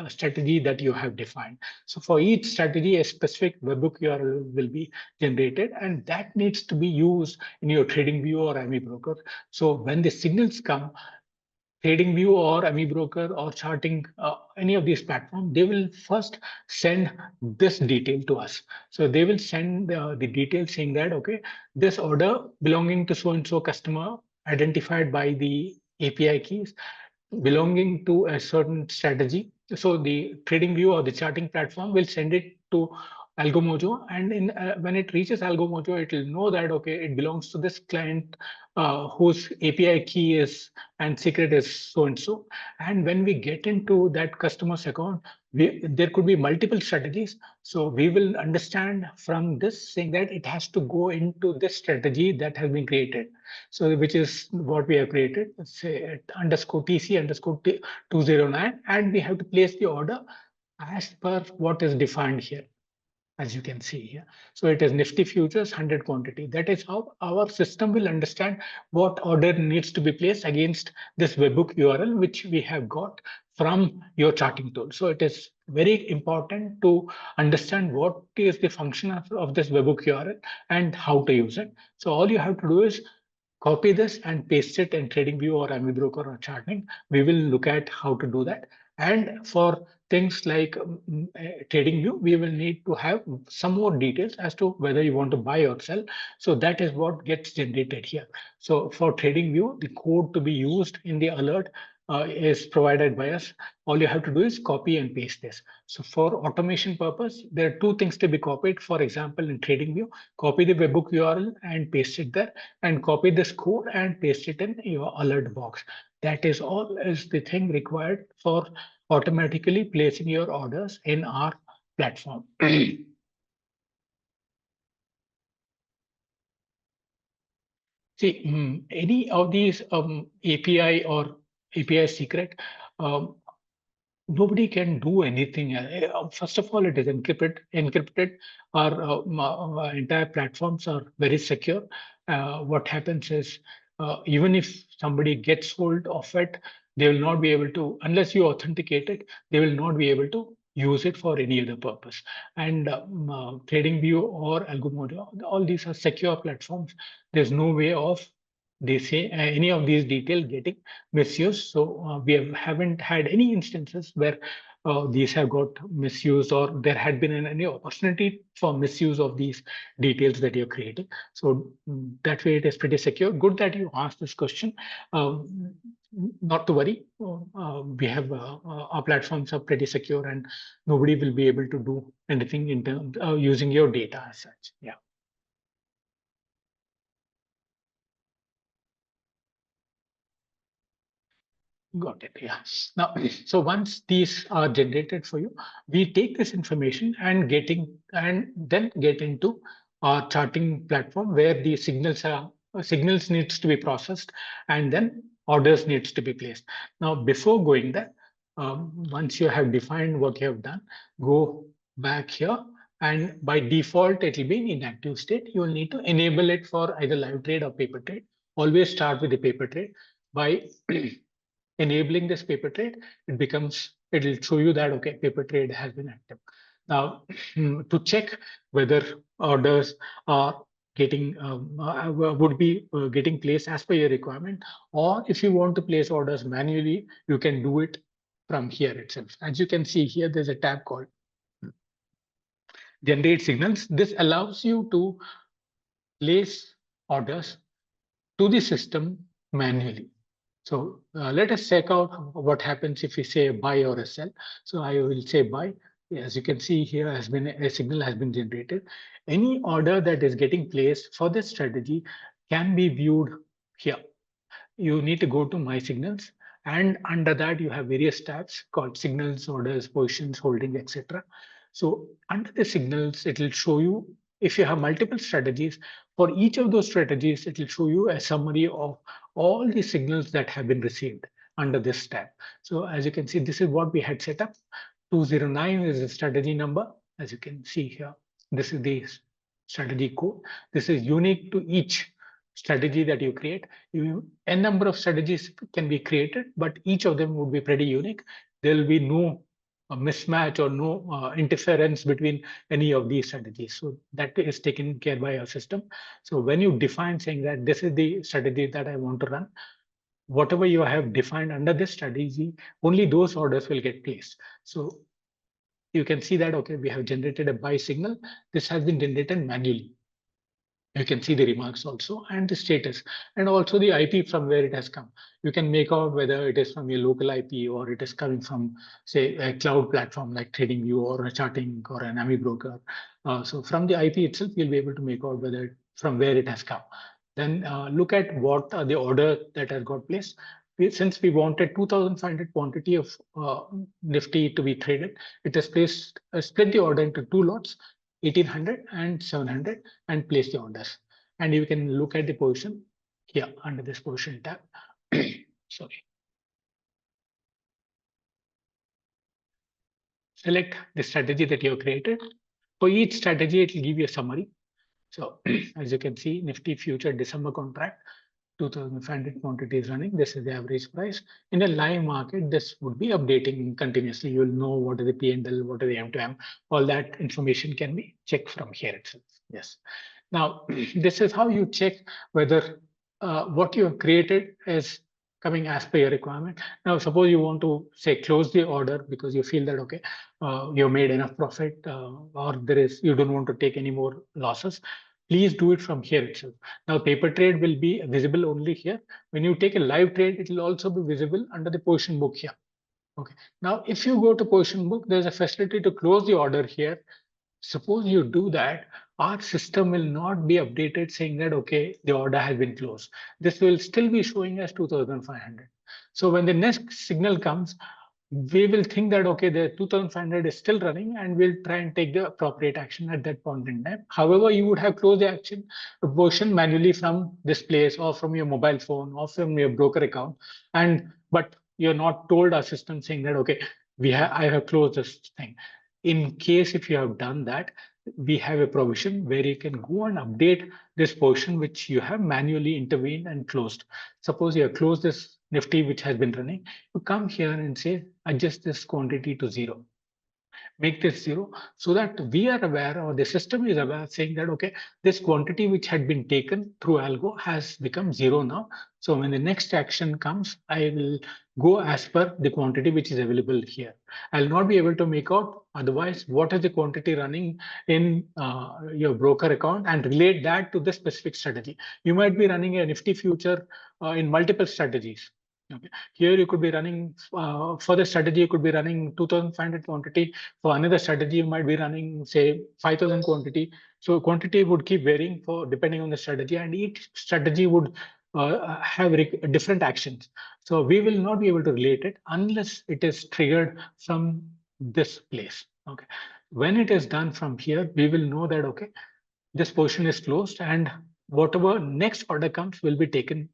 strategy that you have defined. So for each strategy, a specific webhook URL will be generated, and that needs to be used in your trading view or Amibroker. So when the signals come, TradingView or Amibroker or charting, any of these platforms, they will first send this detail to us. So they will send the detail saying that, okay, this order belonging to so-and-so customer identified by the API keys belonging to a certain strategy. So the trading view or the charting platform will send it to Algomojo, and when it reaches Algomojo, it will know that okay, it belongs to this client whose API key is and secret is so and so. And when we get into that customer's account, there could be multiple strategies. So we will understand from this saying that it has to go into this strategy that has been created. So which is what we have created, say underscore TC underscore 209, and we have to place the order as per what is defined here, as you can see here. So it is Nifty futures 100 quantity. That is how our system will understand what order needs to be placed against this webhook URL, which we have got from your charting tool. So it is very important to understand what is the function of this webhook URL and how to use it. So all you have to do is copy this and paste it in TradingView or Amibroker or charting. We will look at how to do that. And for things like TradingView, we will need to have some more details as to whether you want to buy or sell. So that is what gets generated here. So for TradingView, the code to be used in the alert is provided by us. All you have to do is copy and paste this. So for automation purpose, there are two things to be copied. For example, in TradingView, copy the webhook URL and paste it there, and copy this code and paste it in your alert box. That is all is the thing required for automatically placing your orders in our platform. See, any of these API or API secret, um, nobody can do anything. First of all, it is encrypted. Our entire platforms are very secure. What happens is, even if somebody gets hold of it, they will not be able to, unless you authenticate it, they will not be able to use it for any other purpose. And TradingView or Algomojo, all these are secure platforms. There's no way of they say any of these details getting misused. So haven't had any instances where these have got misused or there had been any opportunity for misuse of these details that you're creating. So that way it is pretty secure. Good that you asked this question. Um, not to worry. We have our platforms are pretty secure, and nobody will be able to do anything in terms using your data as such. Yeah. Got it. Yeah. Now, so once these are generated for you, we take this information and then get into our charting platform where the signals needs to be processed and then orders needs to be placed. Now, before going there, once you have defined what you have done, go back here, and by default it will be in inactive state. You will need to enable it for either live trade or paper trade. Always start with the paper trade by enabling this paper trade. It'll show you that okay, paper trade has been active. Now to check whether orders are getting would be getting placed as per your requirement, or if you want to place orders manually, you can do it from here itself. As you can see here, there's a tab called generate signals. This allows you to place orders to the system manually. So let us check out what happens if we say buy or a sell. So I will say buy. As you can see here, has been a signal has been generated. Any order that is getting placed for this strategy can be viewed here. You need to go to my signals, and under that you have various tabs called signals, orders, positions, holding, etc. So under the signals, it will show you if you have multiple strategies. For each of those strategies, it will show you a summary of all the signals that have been received under this tab. So as you can see, this is what we had set up. 209 is the strategy number. As you can see here, this is the strategy code. This is unique to each strategy that you create. A number of strategies can be created, but each of them would be pretty unique. There will be no mismatch or no interference between any of these strategies. So that is taken care by our system. So when you define saying that this is the strategy that I want to run, whatever you have defined under this strategy, only those orders will get placed. So you can see that, okay, we have generated a buy signal. This has been generated manually. You can see the remarks also and the status and also the IP from where it has come. You can make out whether it is from your local IP or it is coming from, say, a cloud platform like TradingView or a charting or an Amibroker. So from the IP itself, you'll be able to make out whether from where it has come. Then look at what the order that has got placed. Since we wanted 2,500 quantity of Nifty to be traded, it has placed split the order into two lots, 1,800 and 700, and place the orders. And you can look at the position here under this position tab. Sorry. Select the strategy that you have created. For each strategy, it will give you a summary. So as you can see, Nifty future December contract, 2,500 quantities running. This is the average price. In a live market, this would be updating continuously. You will know what is the P&L, what is the M2M. All that information can be checked from here itself. Yes. Now, this is how you check whether what you have created is coming as per your requirement. Now, suppose you want to say close the order because you feel that okay, you made enough profit, or you don't want to take any more losses. Please do it from here itself. Now, paper trade will be visible only here. When you take a live trade, it will also be visible under the position book here. Okay. Now, if you go to position book, there's a facility to close the order here. Suppose you do that, our system will not be updated saying that, okay, the order has been closed. This will still be showing as 2,500. So when the next signal comes, we will think that, okay, the 2,500 is still running and we'll try and take the appropriate action at that point in time. However, you would have closed the action portion manually from this place or from your mobile phone or from your broker account. But you're not told our system saying that, okay, I have closed this thing. In case if you have done that, we have a provision where you can go and update this portion which you have manually intervened and closed. Suppose you have closed this Nifty which has been running, you come here and say adjust this quantity to 0. Make this 0 so that we are aware or the system is aware saying that okay, this quantity which had been taken through algo has become 0 now. So when the next action comes, I will go as per the quantity which is available here. I'll not be able to make out otherwise what is the quantity running in your broker account and relate that to the specific strategy. You might be running a Nifty future in multiple strategies. Okay. Here you could be running for the strategy, you could be running 2,500 quantity. For another strategy, you might be running say 5,000 quantity. So quantity would keep varying for depending on the strategy, and each strategy would have different actions. So we will not be able to relate it unless it is triggered from this place. Okay. When it is done from here, we will know that okay, this portion is closed and whatever next order comes will be taken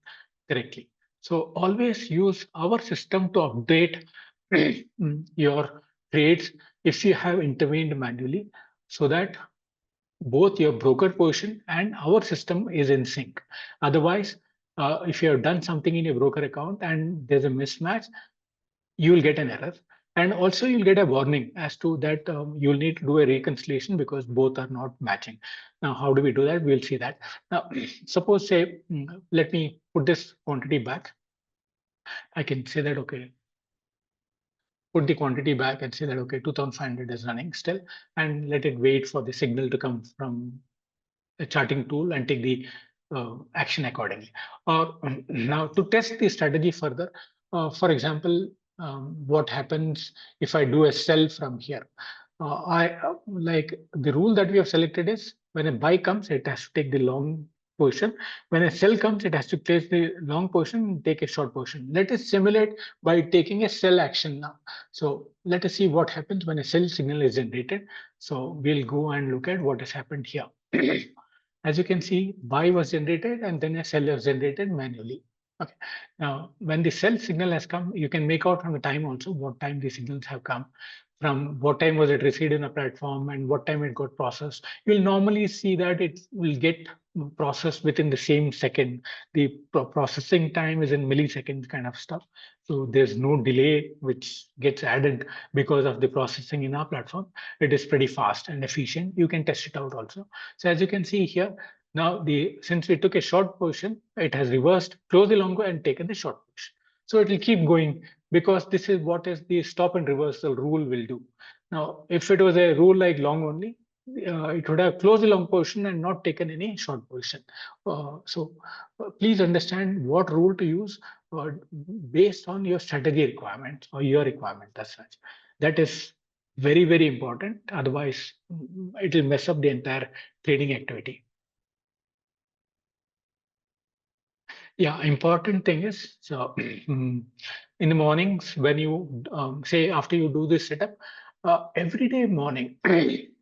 correctly. So always use our system to update your trades if you have intervened manually so that both your broker portion and our system is in sync. Otherwise, if you have done something in your broker account and there's a mismatch, you will get an error. And also you'll get a warning as to that you'll need to do a reconciliation because both are not matching. Now, how do we do that? We'll see that. Now, suppose say, let me put this quantity back. I can say that, okay, put the quantity back and say that, okay, 2,500 is running still, and let it wait for the signal to come from a charting tool and take the action accordingly. Or now to test the strategy further, for example, what happens if I do a sell from here? I like the rule that we have selected is when a buy comes, it has to take the long portion. When a sell comes, it has to place the long portion and take a short portion. Let us simulate by taking a sell action now. So let us see what happens when a sell signal is generated. So we'll go and look at what has happened here. As you can see, buy was generated and then a sell was generated manually. Okay. Now, when the sell signal has come, you can make out from the time also what time the signals have come, from what time was it received in a platform and what time it got processed. You'll normally see that it will get processed within the same second. The processing time is in milliseconds kind of stuff. So there's no delay which gets added because of the processing in our platform. It is pretty fast and efficient. You can test it out also. So as you can see here, now since we took a short portion, it has reversed, closed the long and taken the short portion. So it will keep going because this is what is the stop and reversal rule will do. Now, if it was a rule like long only, it would have closed the long portion and not taken any short portion. Please understand what rule to use uh, based on your strategy requirements or your requirement as such. That is very, very important. Otherwise, it will mess up the entire trading activity. Yeah, important thing is so in the mornings when you say after you do this setup, every day morning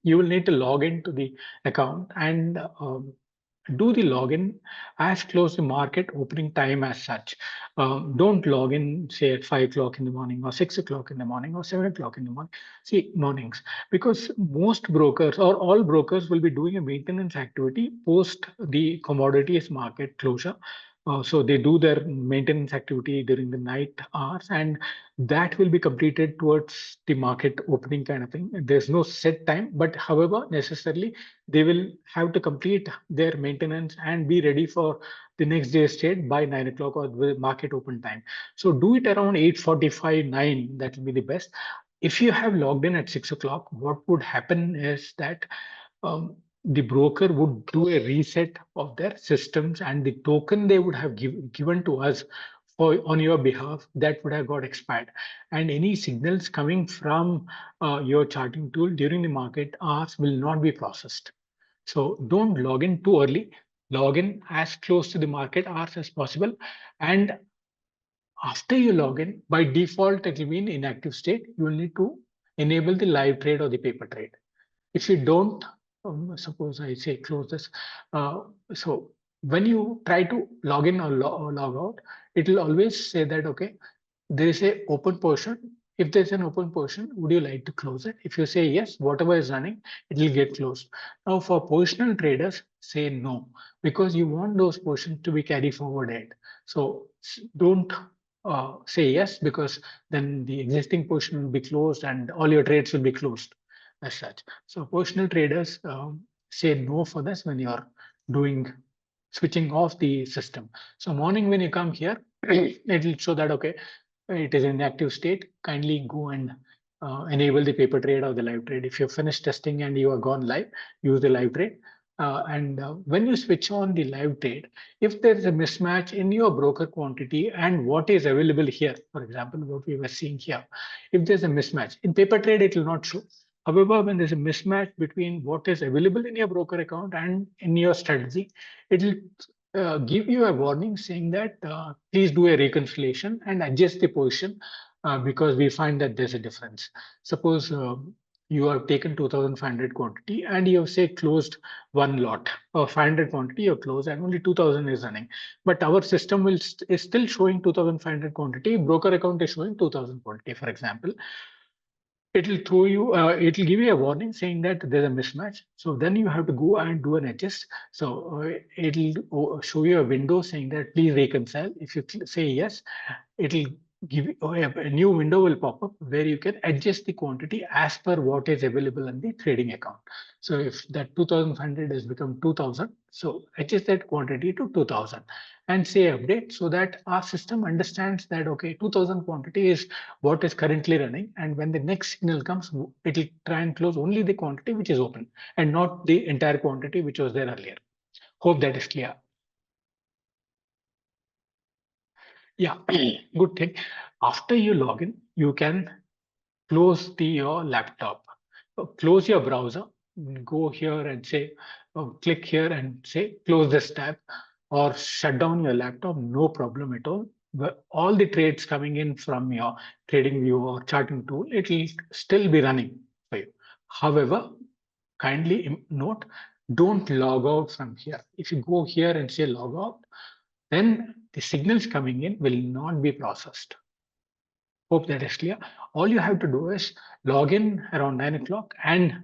you will need to log into the account and do the login as close to market opening time as such. Don't log in say at 5 o'clock in the morning or 6 o'clock in the morning or 7 o'clock in the morning. See mornings because most brokers or all brokers will be doing a maintenance activity post the commodities market closure. So they do their maintenance activity during the night hours, and that will be completed towards the market opening kind of thing. There's no set time, but however, necessarily they will have to complete their maintenance and be ready for the next day's trade by 9 o'clock or the market open time. So do it around 8:45, 9. That will be the best. If you have logged in at 6 o'clock, what would happen is that um, the broker would do a reset of their systems and the token they would have given to us for on your behalf that would have got expired, and any signals coming from your charting tool during the market hours will not be processed. So don't log in too early. Log in as close to the market hours as possible, and after you log in, by default it will be in inactive state. You will need to enable the live trade or the paper trade. If you don't, suppose I say close this. So when you try to log in or log out, it will always say that, okay, there is a open portion. If there's an open portion, would you like to close it? If you say yes, whatever is running, it will get closed. Now for positional traders, say no, because you want those portions to be carry forwarded. So don't say yes, because then the existing portion will be closed and all your trades will be closed as such. So positional traders say no for this when you're doing switching off the system. So morning when you come here, it will show that, okay, it is in active state. Kindly go and enable the paper trade or the live trade. If you've finished testing and you are gone live, use the live trade. And when you switch on the live trade, if there is a mismatch in your broker quantity and what is available here, for example, what we were seeing here, if there's a mismatch in paper trade, it will not show. However, when there's a mismatch between what is available in your broker account and in your strategy, it will give you a warning saying that please do a reconciliation and adjust the position because we find that there's a difference. Suppose you have taken 2,500 quantity and you have say closed one lot or 500 quantity you close and only 2,000 is running, but our system is still showing 2,500 quantity, broker account is showing 2,000 quantity, for example. It'll give you a warning saying that there's a mismatch. So then you have to go and do an adjust. So it'll show you a window saying that please reconcile. If you say yes, it'll give you a new window will pop up where you can adjust the quantity as per what is available in the trading account. So if that 2,500 has become 2,000, so adjust that quantity to 2,000 and say update so that our system understands that okay, 2,000 quantity is what is currently running, and when the next signal comes, it'll try and close only the quantity which is open and not the entire quantity which was there earlier. Hope that is clear. Yeah, good thing. After you log in, you can close your laptop, close your browser, go here and say, click here and say, close this tab or shut down your laptop, no problem at all. But all the trades coming in from your trading view or charting tool, it will still be running for you. However, kindly note, don't log out from here. If you go here and say log out, then the signals coming in will not be processed. Hope that is clear. All you have to do is log in around 9 o'clock, and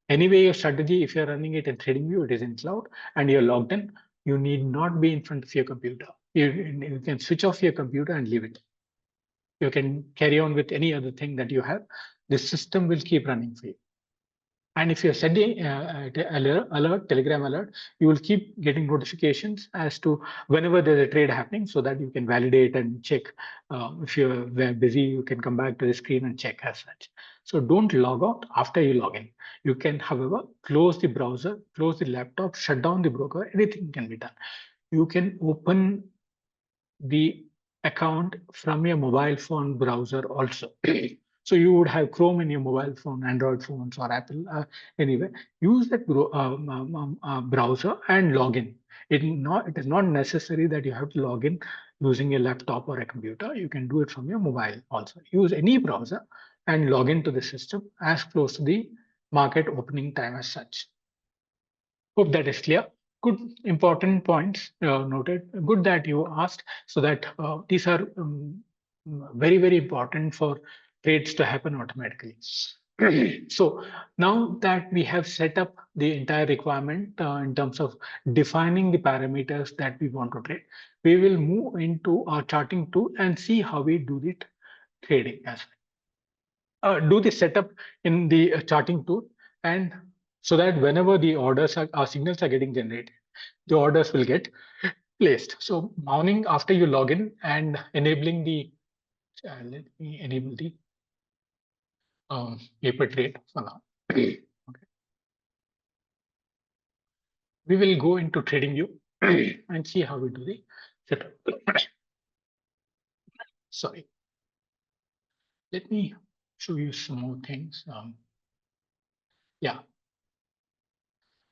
anyway, your strategy, if you're running it in TradingView, it is in cloud and you're logged in. You need not be in front of your computer. You can switch off your computer and leave it. You can carry on with any other thing that you have. The system will keep running for you. And if you're sending Telegram alert, you will keep getting notifications as to whenever there's a trade happening so that you can validate and check. If you're very busy, you can come back to the screen and check as such. So don't log out after you log in. You can, however, close the browser, close the laptop, shut down the broker, anything can be done. You can open the account from your mobile phone browser also. So you would have Chrome in your mobile phone, Android phones or Apple. Anyway, use that browser and log in. It is not necessary that you have to log in using a laptop or a computer. You can do it from your mobile also. Use any browser and log into the system as close to the market opening time as such. Hope that is clear. Good, important points noted. Good that you asked, so that these are very, very important for trades to happen automatically. So now that we have set up the entire requirement in terms of defining the parameters that we want to trade, we will move into our charting tool and see how we do the trading as do the setup in the charting tool, and so that whenever the orders are signals are getting generated, the orders will get placed. So morning after you log in and enabling the let me enable the paper trade for now. Okay. We will go into trading view and see how we do the setup. Sorry, let me show you some more things. Yeah,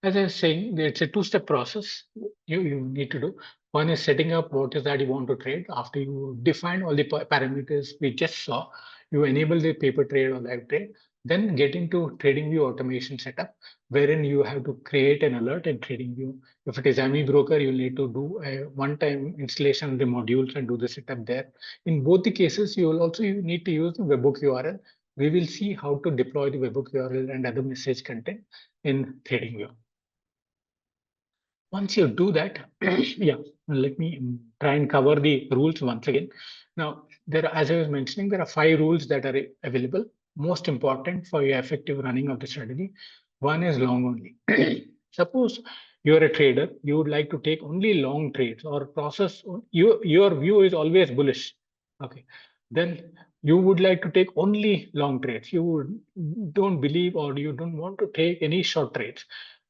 as I was saying, it's a two-step process you need to do. One is setting up what is that you want to trade. After you define all the parameters we just saw, you enable the paper trade or live trade, then get into TradingView automation setup, wherein you have to create an alert in TradingView. If it is Amibroker, you'll need to do a one-time installation of the modules and do the setup there. In both the cases, you need to use the webhook URL. We will see how to deploy the webhook URL and other message content in TradingView. Once you do that, yeah, let me try and cover the rules once again. Now, as I was mentioning, there are 5 rules that are available, most important for your effective running of the strategy. One is long only. Suppose you're a trader, you would like to take only long trades or process, your view is always bullish. Okay, then you would like to take only long trades. Don't believe or you don't want to take any short trades.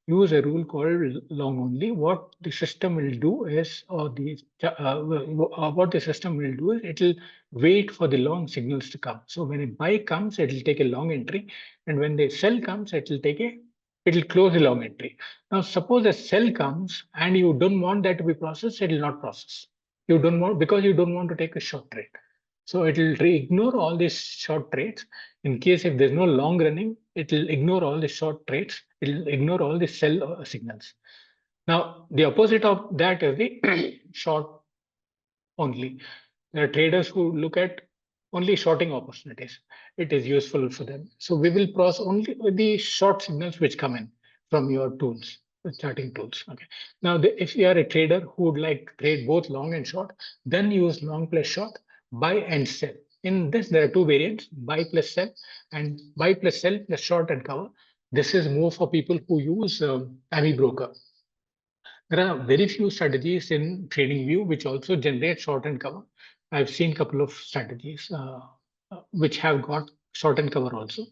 use a rule called long only. What the system will do is, what the system will do is, it will wait for the long signals to come. So when a buy comes, it will take a long entry, and when the sell comes, it will close a long entry. Now, suppose a sell comes and you don't want that to be processed, it will not process. You don't want, because you don't want to take a short trade. So it will ignore all these short trades. In case if there's no long running, it will ignore all the short trades. It will ignore all the sell signals. Now, the opposite of that is the short only. There are traders who look at only shorting opportunities. It is useful for them. So we will process only the short signals which come in from your tools, the charting tools. Okay. Now, if you are a trader who would like to trade both long and short, then use long plus short, buy and sell. In this, there are two variants: buy plus sell and buy plus sell plus short and cover. This is more for people who use Amibroker. There are very few strategies in TradingView which also generate short and cover. I've seen a couple of strategies which have got short and cover also.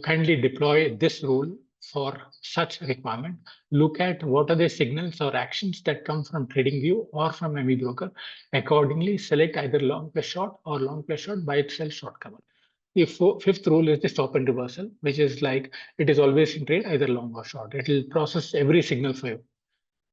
Kindly deploy this rule for such requirement. Look at what are the signals or actions that come from TradingView or from Amibroker. Accordingly, select either long plus short or long plus short, buy itself short cover. The fifth rule is the stop and reversal, which is like it is always in trade either long or short. It will process every signal for you.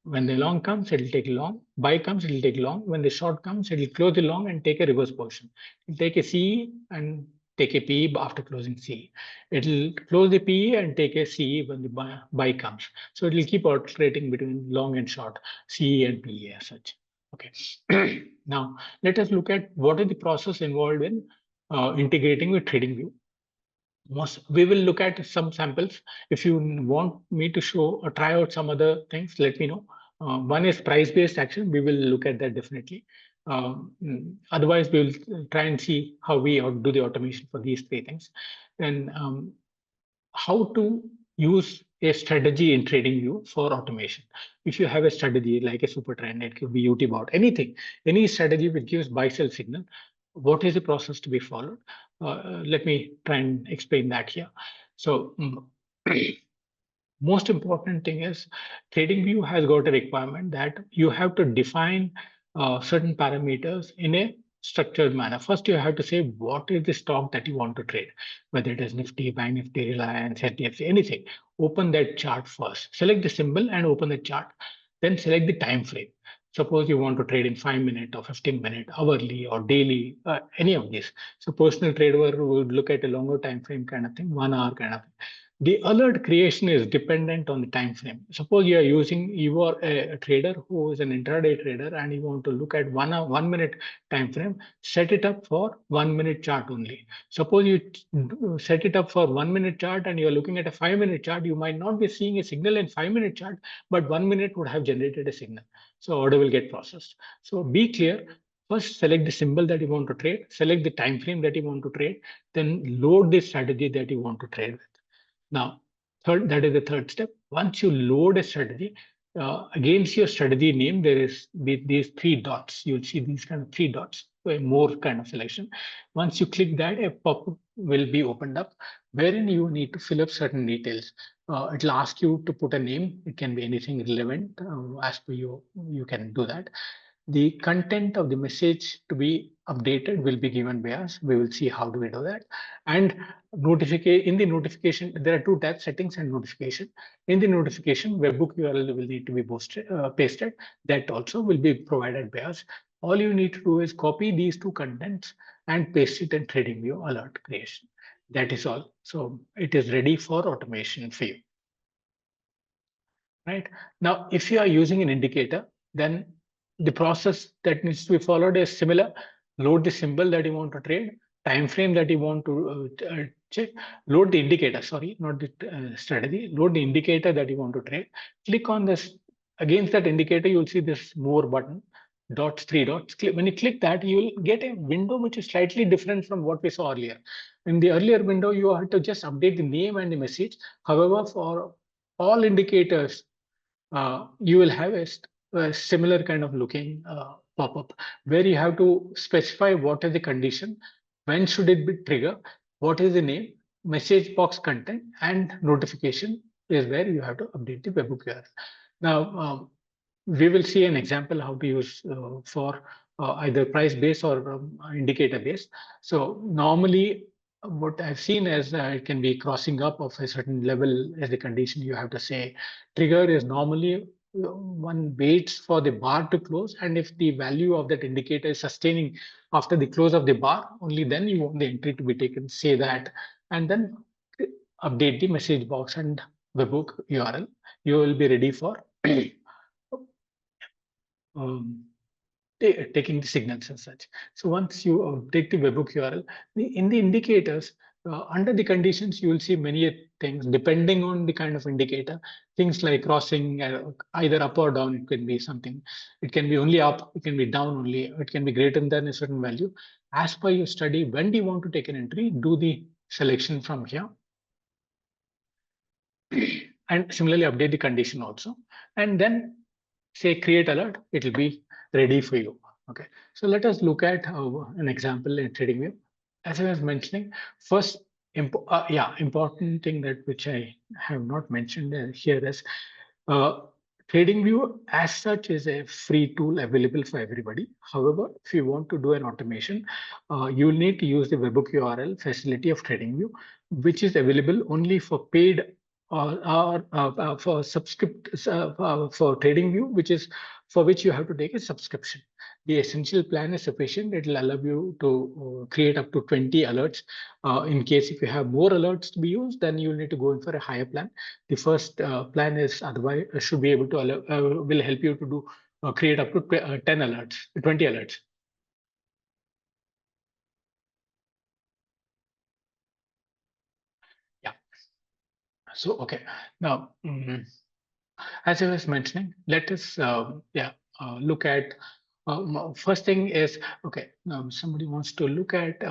When the long comes, it'll take long. Buy comes, it'll take long. When the short comes, it'll close the long and take a reverse position. It'll take a CE and take a PE after closing CE. It'll close the PE and take a CE when the buy comes. So it'll keep alternating between long and short, CE and PE as such. Okay. Now, let us look at what is the process involved in integrating with TradingView. We will look at some samples. If you want me to show or try out some other things, let me know. One is price-based action. We will look at that definitely. Otherwise, we will try and see how we do the automation for these three things. And how to use a strategy in TradingView for automation. If you have a strategy like a super trend, it could be UT anything, any strategy which gives buy sell signal, what is the process to be followed? Let me try and explain that here. So most important thing is TradingView has got a requirement that you have to define certain parameters in a structured manner. First, you have to say what is the stock that you want to trade, whether it is Nifty, Bank Nifty, Reliance, HDFC, anything. Open that chart first. Select the symbol and open the chart. Then select the time frame. Suppose you want to trade in 5 minute or 15 minute, hourly or daily, any of these. So personal trader would look at a longer time frame kind of thing, 1 hour kind of thing. The alert creation is dependent on the time frame. Suppose you are a trader who is an intraday trader and you want to look at 1 minute time frame, set it up for 1 minute chart only. Suppose you set it up for 1 minute chart and you're looking at a 5 minute chart, you might not be seeing a signal in 5 minute chart, but 1 minute would have generated a signal. So order will get processed. So be clear. First, select the symbol that you want to trade, select the time frame that you want to trade, then load the strategy that you want to trade with. Now, that is the third step. Once you load a strategy, against your strategy name, there is these three dots. You'll see these kind of three dots, more kind of selection. Once you click that, a pop-up will be opened up, wherein you need to fill up certain details. It'll ask you to put a name. It can be anything relevant as per you. You can do that. The content of the message to be updated will be given by us. We will see how do we do that. And in the notification, there are two tabs: settings and notification. In the notification, webhook URL will need to be pasted. That also will be provided by us. All you need to do is copy these two contents and paste it in TradingView alert creation. That is all. So it is ready for automation for you. Right now, if you are using an indicator, then the process that needs to be followed is similar. Load the symbol that you want to trade, time frame that you want to check, load the indicator, sorry, not the strategy, load the indicator that you want to trade. Click on this. Against that indicator, you'll see this more button, dots, three dots. When you click that, you'll get a window which is slightly different from what we saw earlier. In the earlier window, you had to just update the name and the message. However, for all indicators, you will have a similar kind of looking pop-up where you have to specify what is the condition, when should it be triggered, what is the name, message box content, and notification is where you have to update the webhook URL. Now, we will see an example how to use for either price based or indicator based. So normally what I've seen is it can be crossing up of a certain level as the condition. You have to say trigger is normally one waits for the bar to close, and if the value of that indicator is sustaining after the close of the bar, only then you want the entry to be taken. Say that, and then update the message box and webhook URL. You will be ready for um, taking the signals and such. So once you take the webhook URL, in the indicators, under the conditions, you will see many things depending on the kind of indicator. Things like crossing either up or down. It can be something. It can be only up. It can be down only. It can be greater than a certain value. As per your study, when do you want to take an entry? Do the selection from here, and similarly update the condition also, and then say create alert. It will be ready for you. Okay, so let us look at an example in TradingView. As I was mentioning, first important thing that which I have not mentioned here is uh, TradingView as such is a free tool available for everybody. However, if you want to do an automation, you will need to use the webhook URL facility of TradingView, which is available only for paid or for for TradingView, which is for which you have to take a subscription. The essential plan is sufficient. It will allow you to create up to 20 alerts. In case if you have more alerts to be used, then you will need to go in for a higher plan. The first plan is otherwise should be able to allow, will help you to do create up to 10 alerts, 20 alerts. Yeah. So okay. Now. As I was mentioning, let us look at first thing is okay. Somebody wants to look at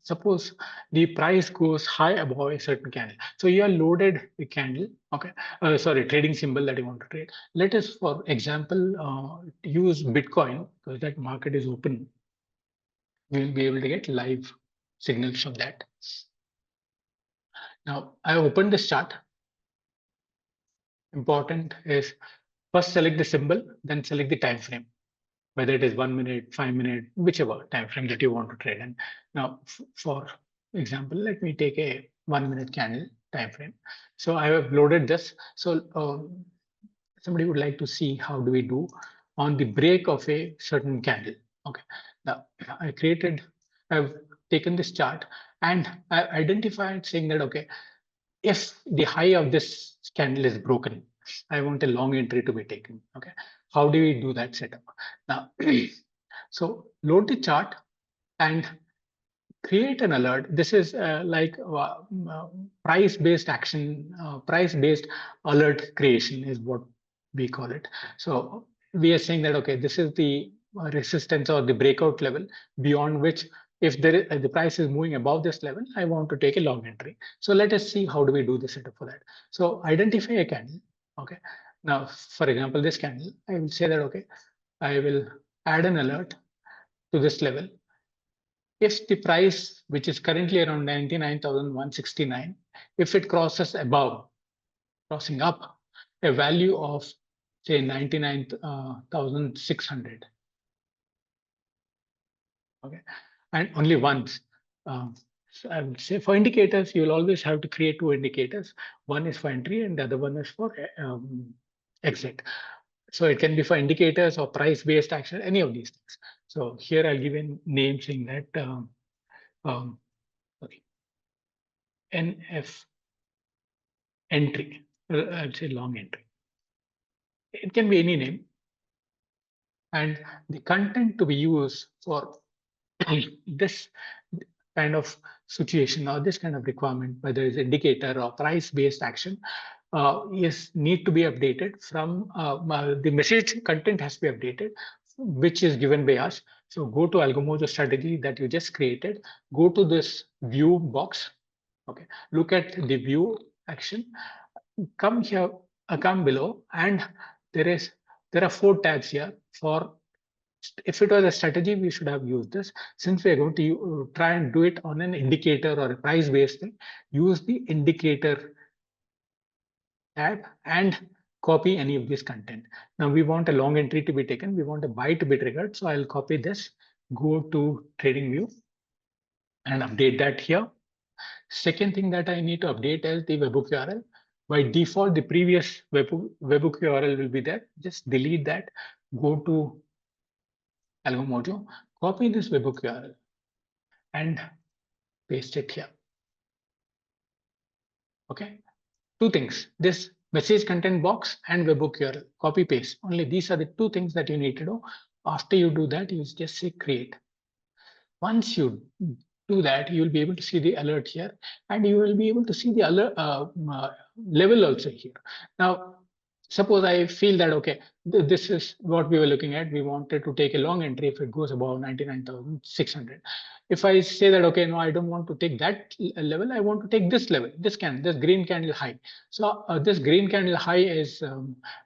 suppose the price goes high above a certain candle. So you are loaded a candle. Okay, sorry, trading symbol that you want to trade. Let us, for example, use Bitcoin because that market is open. We will be able to get live signals from that. Now I opened this chart. Important is first select the symbol, then select the time frame, whether it is 1 minute, 5 minute, whichever time frame that you want to trade in. Now, for example, let me take a 1 minute candle time frame. So I have loaded this. So somebody would like to see how do we do on the break of a certain candle. Okay. Now I've taken this chart and I identified saying that, okay, if the high of this candle is broken, I want a long entry to be taken. Okay, how do we do that setup? Now, so load the chart and create an alert. This is like price-based action, price-based alert creation is what we call it. So we are saying that, okay, this is the resistance or the breakout level beyond which if the price is moving above this level, I want to take a long entry. So let us see how do we do the setup for that. So identify a candle. Okay. Now, for example, this candle, I will say that, okay, I will add an alert to this level. If the price, which is currently around 99,169, if it crosses above, crossing up a value of say 99,600, okay, and only once. So I would say for indicators, you will always have to create two indicators. One is for entry and the other one is for exit. So it can be for indicators or price-based action, any of these things. So here I'll give a name saying that um, sorry, NF entry, I'd say long entry. It can be any name. And the content to be used for this kind of situation or this kind of requirement, whether it's indicator or price-based action, is need to be updated from the message content has to be updated, which is given by us. So go to Algomojo strategy that you just created, go to this view box, okay, look at the view action, come here, come below, and there are four tabs here for. If it was a strategy, we should have used this. Since we are going to try and do it on an indicator or a price-based thing, use the indicator tab and copy any of this content. Now we want a long entry to be taken. We want a buy to be triggered. So I'll copy this, go to trading view and update that here. Second thing that I need to update is the webhook URL. By default, the previous webhook URL will be there. Just delete that, go to Algomojo, copy this webhook URL and paste it here. Okay, two things, this message content box and webhook URL, copy paste. Only these are the two things that you need to do. After you do that, you just say create. Once you do that, you will be able to see the alert here, and you will be able to see the alert level also here. Now, suppose I feel that, okay, this is what we were looking at. We wanted to take a long entry if it goes above 99,600. If I say that, okay, no, I don't want to take that level. I want to take this level, this green candle high. So this green candle high is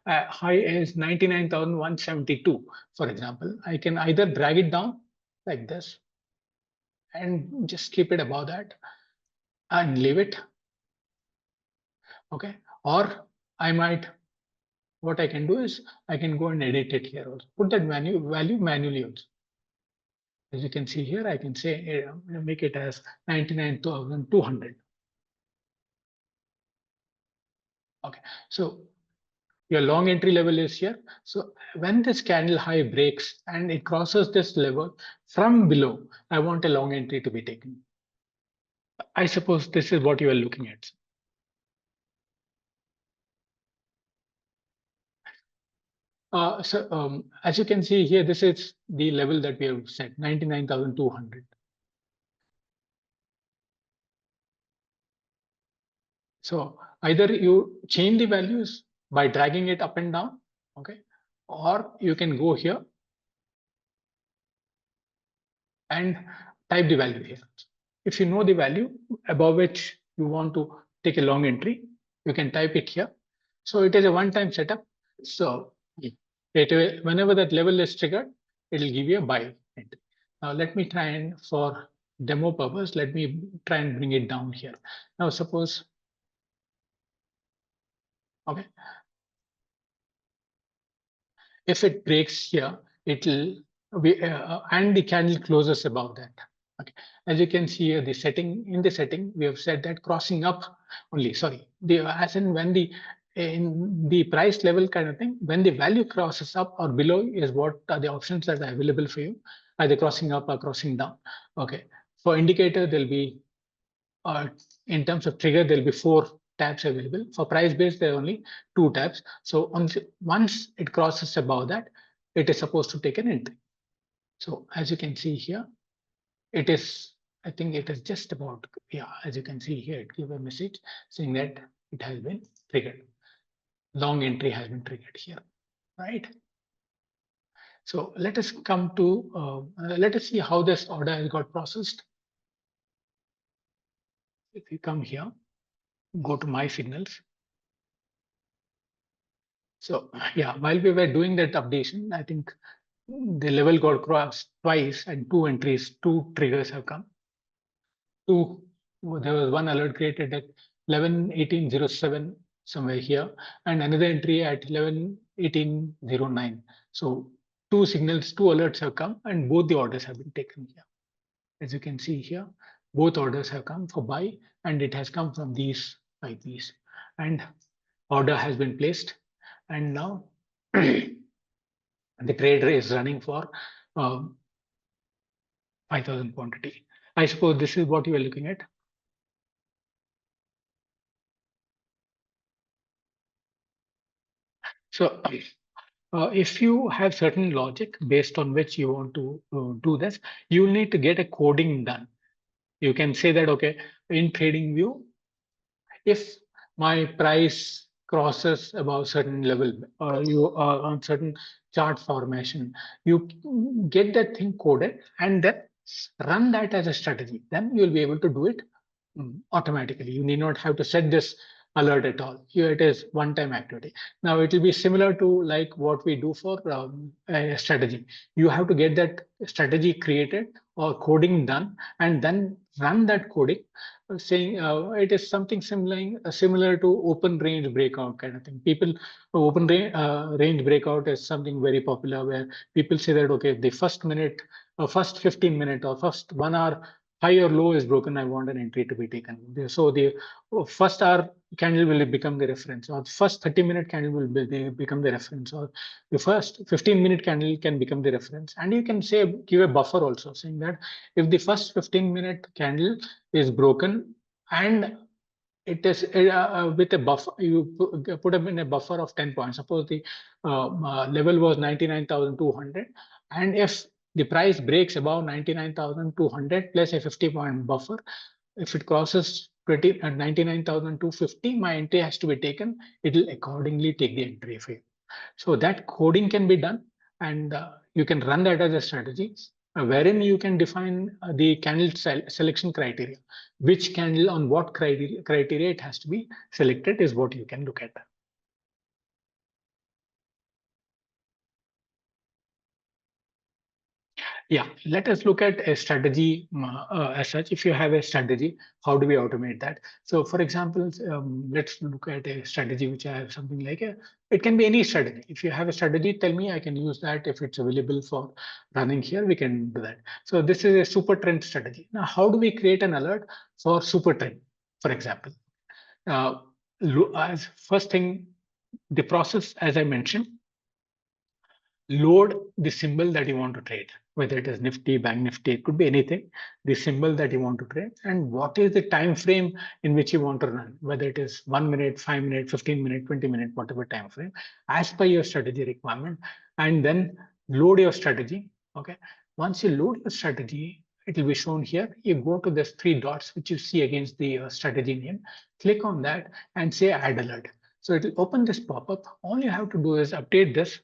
99,172, for example. I can either drag it down like this and just keep it above that and leave it. Okay, or I might, what I can do is I can go and edit it here also, put that value manually also. As you can see here, I can say make it as 99,200. Okay, so your long entry level is here. So when this candle high breaks and it crosses this level from below, I want a long entry to be taken. I suppose this is what you are looking at. As you can see here, this is the level that we have set, 99,200. So either you change the values by dragging it up and down, okay, or you can go here and type the value here. If you know the value above which you want to take a long entry, you can type it here. So it is a one-time setup. So whenever that level is triggered, it will give you a buy entry. Now let me try and, for demo purpose, let me try and bring it down here. Now suppose, okay, if it breaks here, it'll be and the candle closes above that. Okay, as you can see here, the setting, in the setting we have said that crossing up only, sorry, the as in when the, in the price level kind of thing, when the value crosses up or below is what are the options that are available for you, either crossing up or crossing down. Okay, for indicator there'll be, in terms of trigger, there'll be 4 tabs available. For price based, there are only 2 tabs. So once it crosses above that, it is supposed to take an entry. So as you can see here, it is, I think it is just about, yeah, as you can see here, it gives a message saying that it has been triggered. Long entry has been triggered here, right? So let us come to, let us see how this order has got processed. If you come here, go to my signals. So yeah, while we were doing that updation, I think the level got crossed twice and 2 entries, 2 triggers have come. There was one alert created at 11:18:07 somewhere here, and another entry at 11:18:09. So 2 signals, 2 alerts have come, and both the orders have been taken here. As you can see here, both orders have come for buy, and it has come from these IPs, and order has been placed, and now the trade is running for 5,000 quantity. I suppose this is what you are looking at. So if you have certain logic based on which you want to do this, you will need to get a coding done. You can say that, okay, in trading view, if my price crosses above certain level or you are on certain chart formation, you get that thing coded and then run that as a strategy. Then you'll be able to do it automatically. You need not have to set this alert at all. Here it is one-time activity. Now it will be similar to like what we do for a strategy. You have to get that strategy created or coding done, and then run that coding, saying it is something similar to open range breakout kind of thing. People range breakout is something very popular where people say that okay, the first minute or first 15 minute or first 1 hour high or low is broken, I want an entry to be taken. So the first hour candle will become the reference, or the first 30-minute candle will become the reference, or the first 15-minute candle can become the reference. And you can say give a buffer also, saying that if the first 15-minute candle is broken and it is with a buffer, you put them in a buffer of 10 points. Suppose the level was 99,200, and if the price breaks above 99,200 plus a 50-point buffer, if it crosses 99,250, my entry has to be taken. It will accordingly take the entry for you. So that coding can be done, and you can run that as a strategy, wherein you can define the candle selection criteria. Which candle on what criteria it has to be selected is what you can look at. Yeah, let us look at a strategy as such. If you have a strategy, how do we automate that? So, for example, let's look at a strategy which I have something like a, it can be any strategy. If you have a strategy, tell me, I can use that. If it's available for running here, we can do that. So this is a super trend strategy. Now, how do we create an alert for super trend, for example? Uh, as first thing, the process, as I mentioned, load the symbol that you want to trade, whether it is Nifty, Bank Nifty, it could be anything, the symbol that you want to trade, and what is the time frame in which you want to run, whether it is 1 minute, 5 minute, 15 minute, 20 minute, whatever time frame, as per your strategy requirement, and then load your strategy. Okay. Once you load your strategy, it will be shown here. You go to this three dots which you see against the strategy name, click on that and say add alert. So it will open this pop-up. All you have to do is update this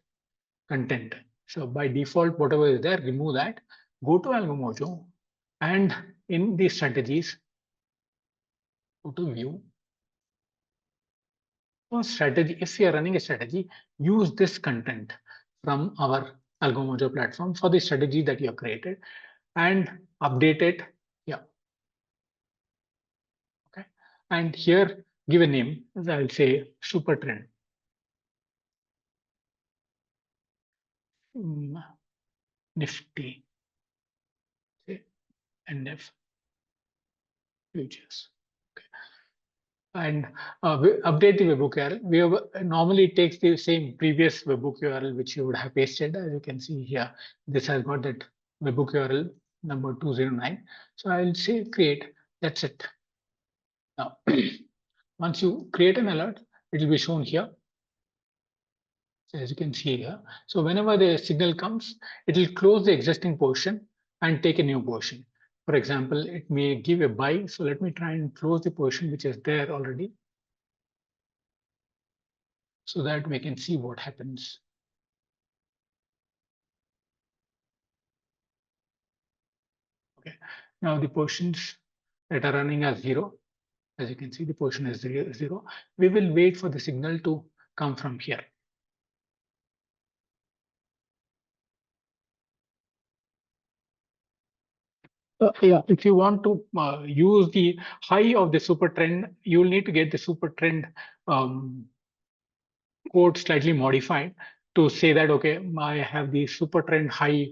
content. So by default, whatever is there, remove that, go to Algomojo, and in the strategies, go to view. For strategy, if you are running a strategy, use this content from our Algomojo platform for the strategy that you have created and update it. Yeah. Okay. And here, give a name, as I'll say super trend. Nifty, say NF futures. And update the webhook URL. We have, normally it takes the same previous webhook URL which you would have pasted. As you can see here, this has got that webhook URL number 209. So I'll say create. That's it. Now, once you create an alert, it will be shown here. So as you can see here. So whenever the signal comes, it will close the existing portion and take a new portion. For example, it may give a buy. So let me try and close the portion which is there already, so that we can see what happens. Okay. Now the portions that are running as zero, as you can see, the portion is zero. We will wait for the signal to come from here. Yeah, if you want to use the high of the super trend, you will need to get the super trend code slightly modified to say that, okay, I have the super trend high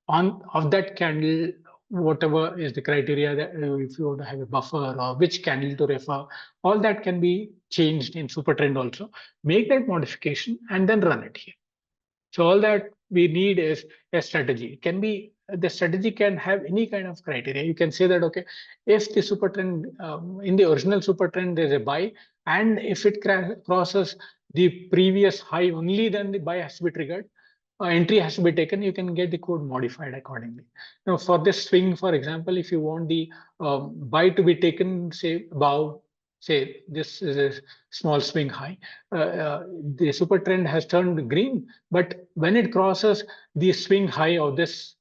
on of that candle, whatever is the criteria that if you want to have a buffer or which candle to refer, all that can be changed in super trend also. Make that modification and then run it here. So all that we need is a strategy. It can be, the strategy can have any kind of criteria. You can say that, okay, if the super trend in the original super trend there's a buy, and if it crosses the previous high only, then the buy has to be triggered. Entry has to be taken. You can get the code modified accordingly. Now, for this swing, for example, if you want the buy to be taken, say above, say this is a small swing high, the super trend has turned green, but when it crosses the swing high of this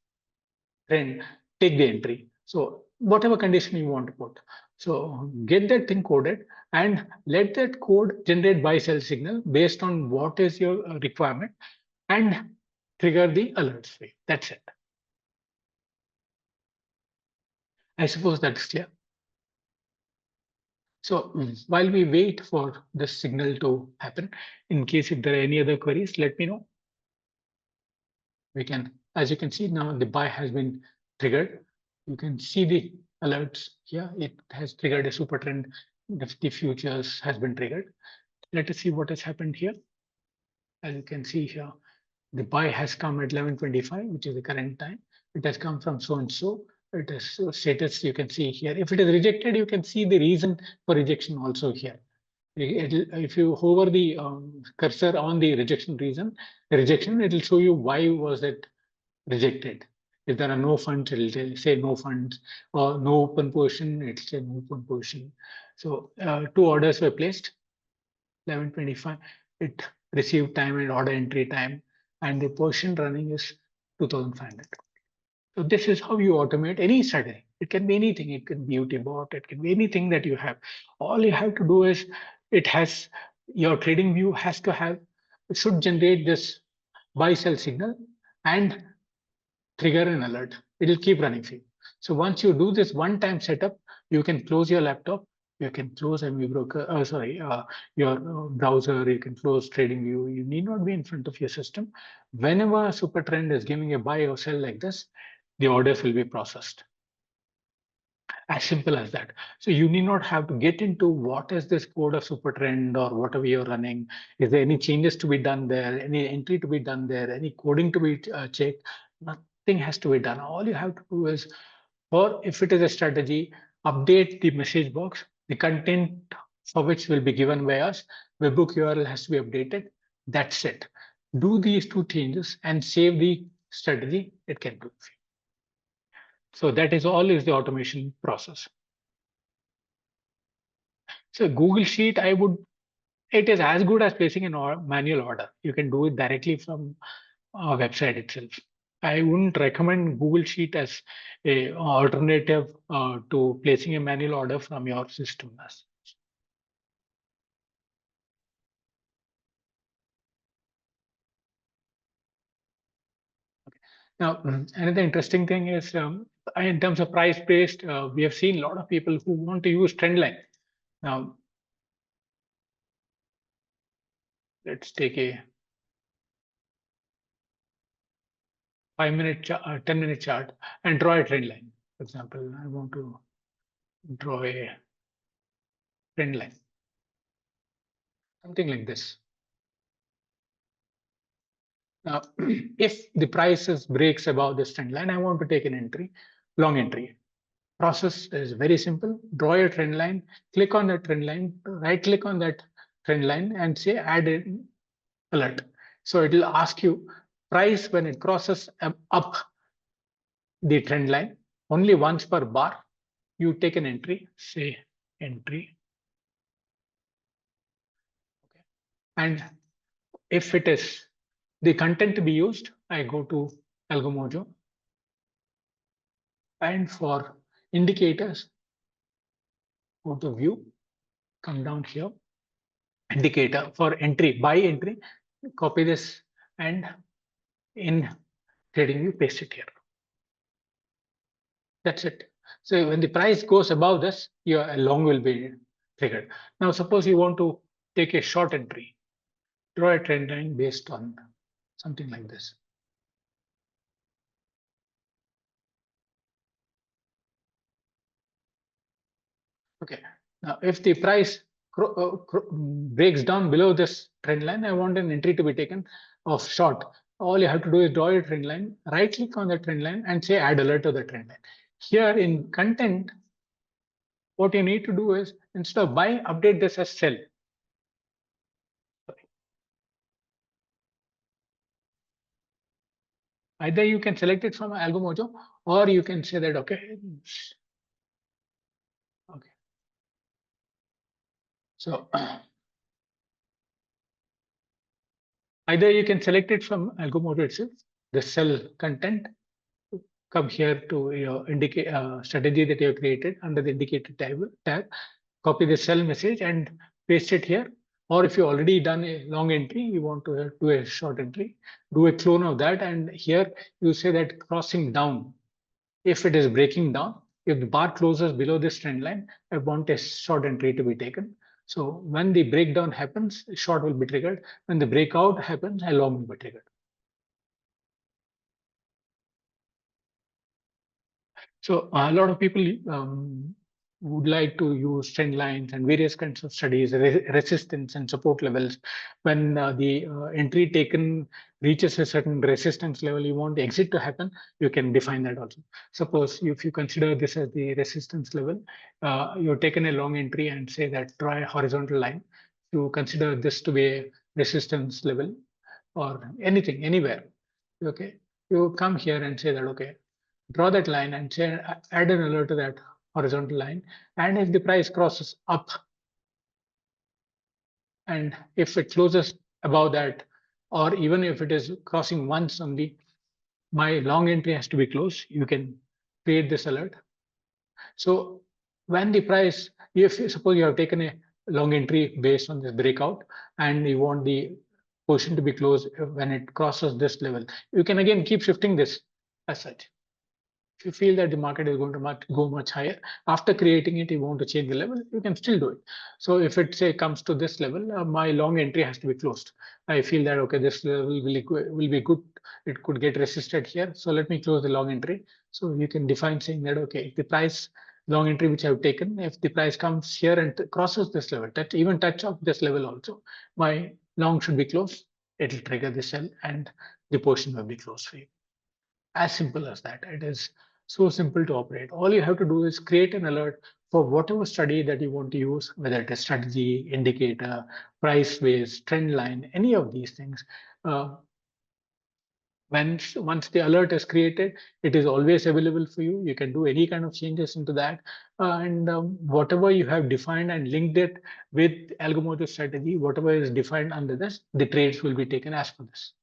trend, take the entry. So whatever condition you want to put. So get that thing coded and let that code generate buy sell signal based on what is your requirement and trigger the alerts for you. That's it. I suppose that is clear. So while we wait for this signal to happen, in case if there are any other queries, let me know. We can, as you can see now, the buy has been triggered. You can see the alerts here. It has triggered a super trend. The futures has been triggered. Let us see what has happened here. As you can see here, the buy has come at 11:25, which is the current time. It has come from so and so. It is status you can see here. If it is rejected, you can see the reason for rejection also here. If you hover the cursor on the rejection, it will show you why was it rejected. If there are no funds, it will say no funds, or no open position, it will say no open position. So two orders were placed, 11:25. It received time and order entry time, and the position running is 2,500. So this is how you automate any strategy. It can be anything. It can be beauty bot. It can be anything that you have. All you have to do is it has your trading view has to have it should generate this buy sell signal and trigger an alert. It will keep running for you. So once you do this one-time setup, you can close your laptop. You can close Amibroker, your browser. You can close TradingView. You need not be in front of your system. Whenever a super trend is giving a buy or sell like this, the orders will be processed. As simple as that. So you need not have to get into what is this code of super trend or whatever you're running. Is there any changes to be done there? Any entry to be done there? Any coding to be checked? Nothing has to be done. All you have to do is, or if it is a strategy, update the message box. The content for which will be given by us, webbook URL has to be updated. That's it. Do these two changes and save the strategy. It can do. So that is all is the automation process. So Google Sheet, it is as good as placing a manual order. You can do it directly from a website itself. I wouldn't recommend Google Sheet as a alternative to placing a manual order from your system. Now, another interesting thing is in terms of price based, we have seen a lot of people who want to use trend line. Now, let's take a 5-minute, 10-minute chart and draw a trend line. For example, I want to draw a trend line, something like this. Now, if the prices breaks above this trend line, I want to take an entry, long entry. Process is very simple. Draw a trend line, click on the trend line, right click on that trend line and say add an alert. So it will ask you price when it crosses up the trend line only once per bar. You take an entry, say entry. Okay. And if it is the content to be used, I go to Algomojo. And for indicators, go to view, come down here, indicator for entry, buy entry, copy this and in TradingView, paste it here. That's it. So when the price goes above this, your long will be triggered. Now, suppose you want to take a short entry, draw a trend line based on something like this. Okay. Now, if the price breaks down below this trend line, I want an entry to be taken of short. All you have to do is draw a trend line, right click on the trend line and say add alert to the trend line. Here in content, what you need to do is instead of buy, update this as sell. Either you can select it from Algomojo or you can say that, okay. Okay. So either you can select it from Algomojo itself, the sell content, come here to your indicate strategy that you have created under the indicated tab, copy the sell message and paste it here. Or if you already done a long entry, you want to do a short entry, do a clone of that. And here you say that crossing down, if it is breaking down, if the bar closes below this trend line, I want a short entry to be taken. So when the breakdown happens, short will be triggered. When the breakout happens, a long will be triggered. So a lot of people would like to use trend lines and various kinds of studies, resistance and support levels. When the entry taken reaches a certain resistance level, you want the exit to happen, you can define that also. Suppose if you consider this as the resistance level, you've taken a long entry and say that try horizontal line. You consider this to be a resistance level or anything, anywhere. Okay, you come here and say that, okay, draw that line and say, add an alert to that horizontal line. And if the price crosses up and if it closes above that, or even if it is crossing once only, my long entry has to be closed. You can create this alert. So when the price, if suppose you have taken a long entry based on this breakout and you want the position to be closed when it crosses this level, you can again keep shifting this as such. If you feel that the market is going to go much higher, after creating it, you want to change the level, you can still do it. So if it say comes to this level, my long entry has to be closed. I feel that, okay, this level will be good. It could get resisted here. So let me close the long entry. So you can define saying that, okay, if the price long entry which I've taken, if the price comes here and crosses this level, even touch of this level also, my long should be closed. It'll trigger the sell and the portion will be closed for you. As simple as that. It is so simple to operate. All you have to do is create an alert for whatever study that you want to use, whether it is strategy, indicator, price base, trend line, any of these things. Uh, once the alert is created, it is always available for you. You can do any kind of changes into that, and whatever you have defined and linked it with Algomojo strategy, whatever is defined under this, the trades will be taken as per this.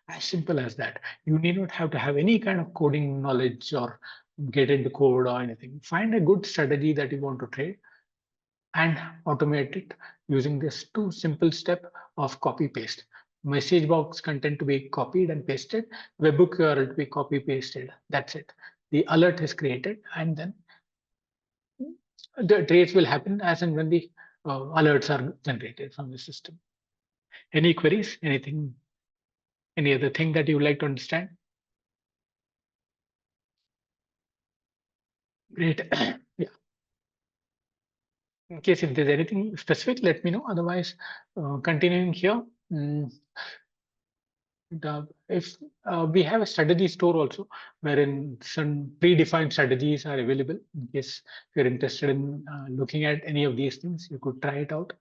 As simple as that. You need not have to have any kind of coding knowledge or get into code or anything. Find a good strategy that you want to trade and automate it using this two simple step of copy paste. Message box content to be copied and pasted, webhook URL to be copy pasted. That's it. The alert is created and then the trades will happen as and when the alerts are generated from the system. Any queries? Anything? Any other thing that you would like to understand? Great. Yeah. In case if there's anything specific, let me know. Otherwise, continuing here, if we have a strategy store also, wherein some predefined strategies are available. In case if you're interested in looking at any of these things, you could try it out.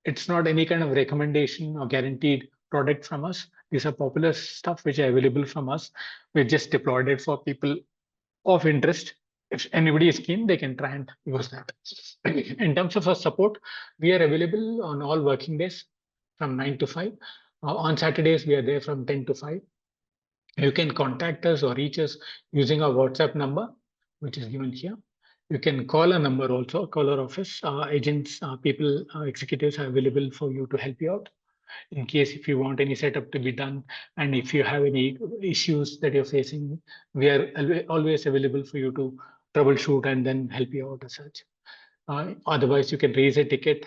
It's not any kind of recommendation or guaranteed product from us. These are popular stuff which are available from us. We just deployed it for people of interest. If anybody is keen, they can try and use that. In terms of our support, we are available on all working days from 9 to 5. On Saturdays, we are there from 10 to 5. You can contact us or reach us using our WhatsApp number, which is given here. You can call a number also, call our office. Agents, people, executives are available for you to help you out in case if you want any setup to be done, and if you have any issues that you're facing, we are always available for you to troubleshoot and then help you out as such. Otherwise, you can raise a ticket.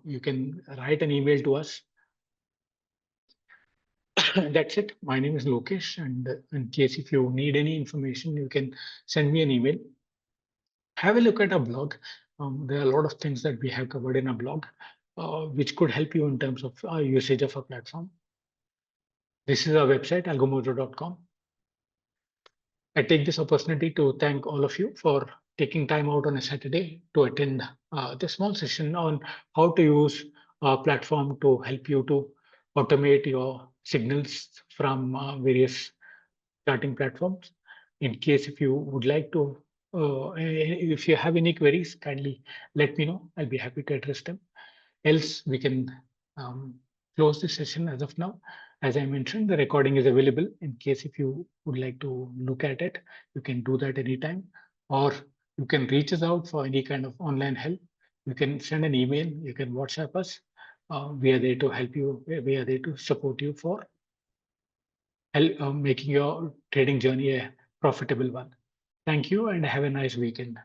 You can write an email to us. That's it. My name is Lokesh, and in case if you need any information, you can send me an email. Have a look at our blog. There are a lot of things that we have covered in our blog, which could help you in terms of usage of our platform. This is our website, algomojo.com. I take this opportunity to thank all of you for taking time out on a Saturday to attend this small session on how to use our platform to help you to automate your signals from various charting platforms. In case if you would like to, if you have any queries, kindly let me know. I'll be happy to address them. Else, we can close this session as of now. As I mentioned, the recording is available in case if you would like to look at it, you can do that anytime, or you can reach us out for any kind of online help. You can send an email, you can WhatsApp us. We are there to help you. We are there to support you for making your trading journey a profitable one. Thank you and have a nice weekend.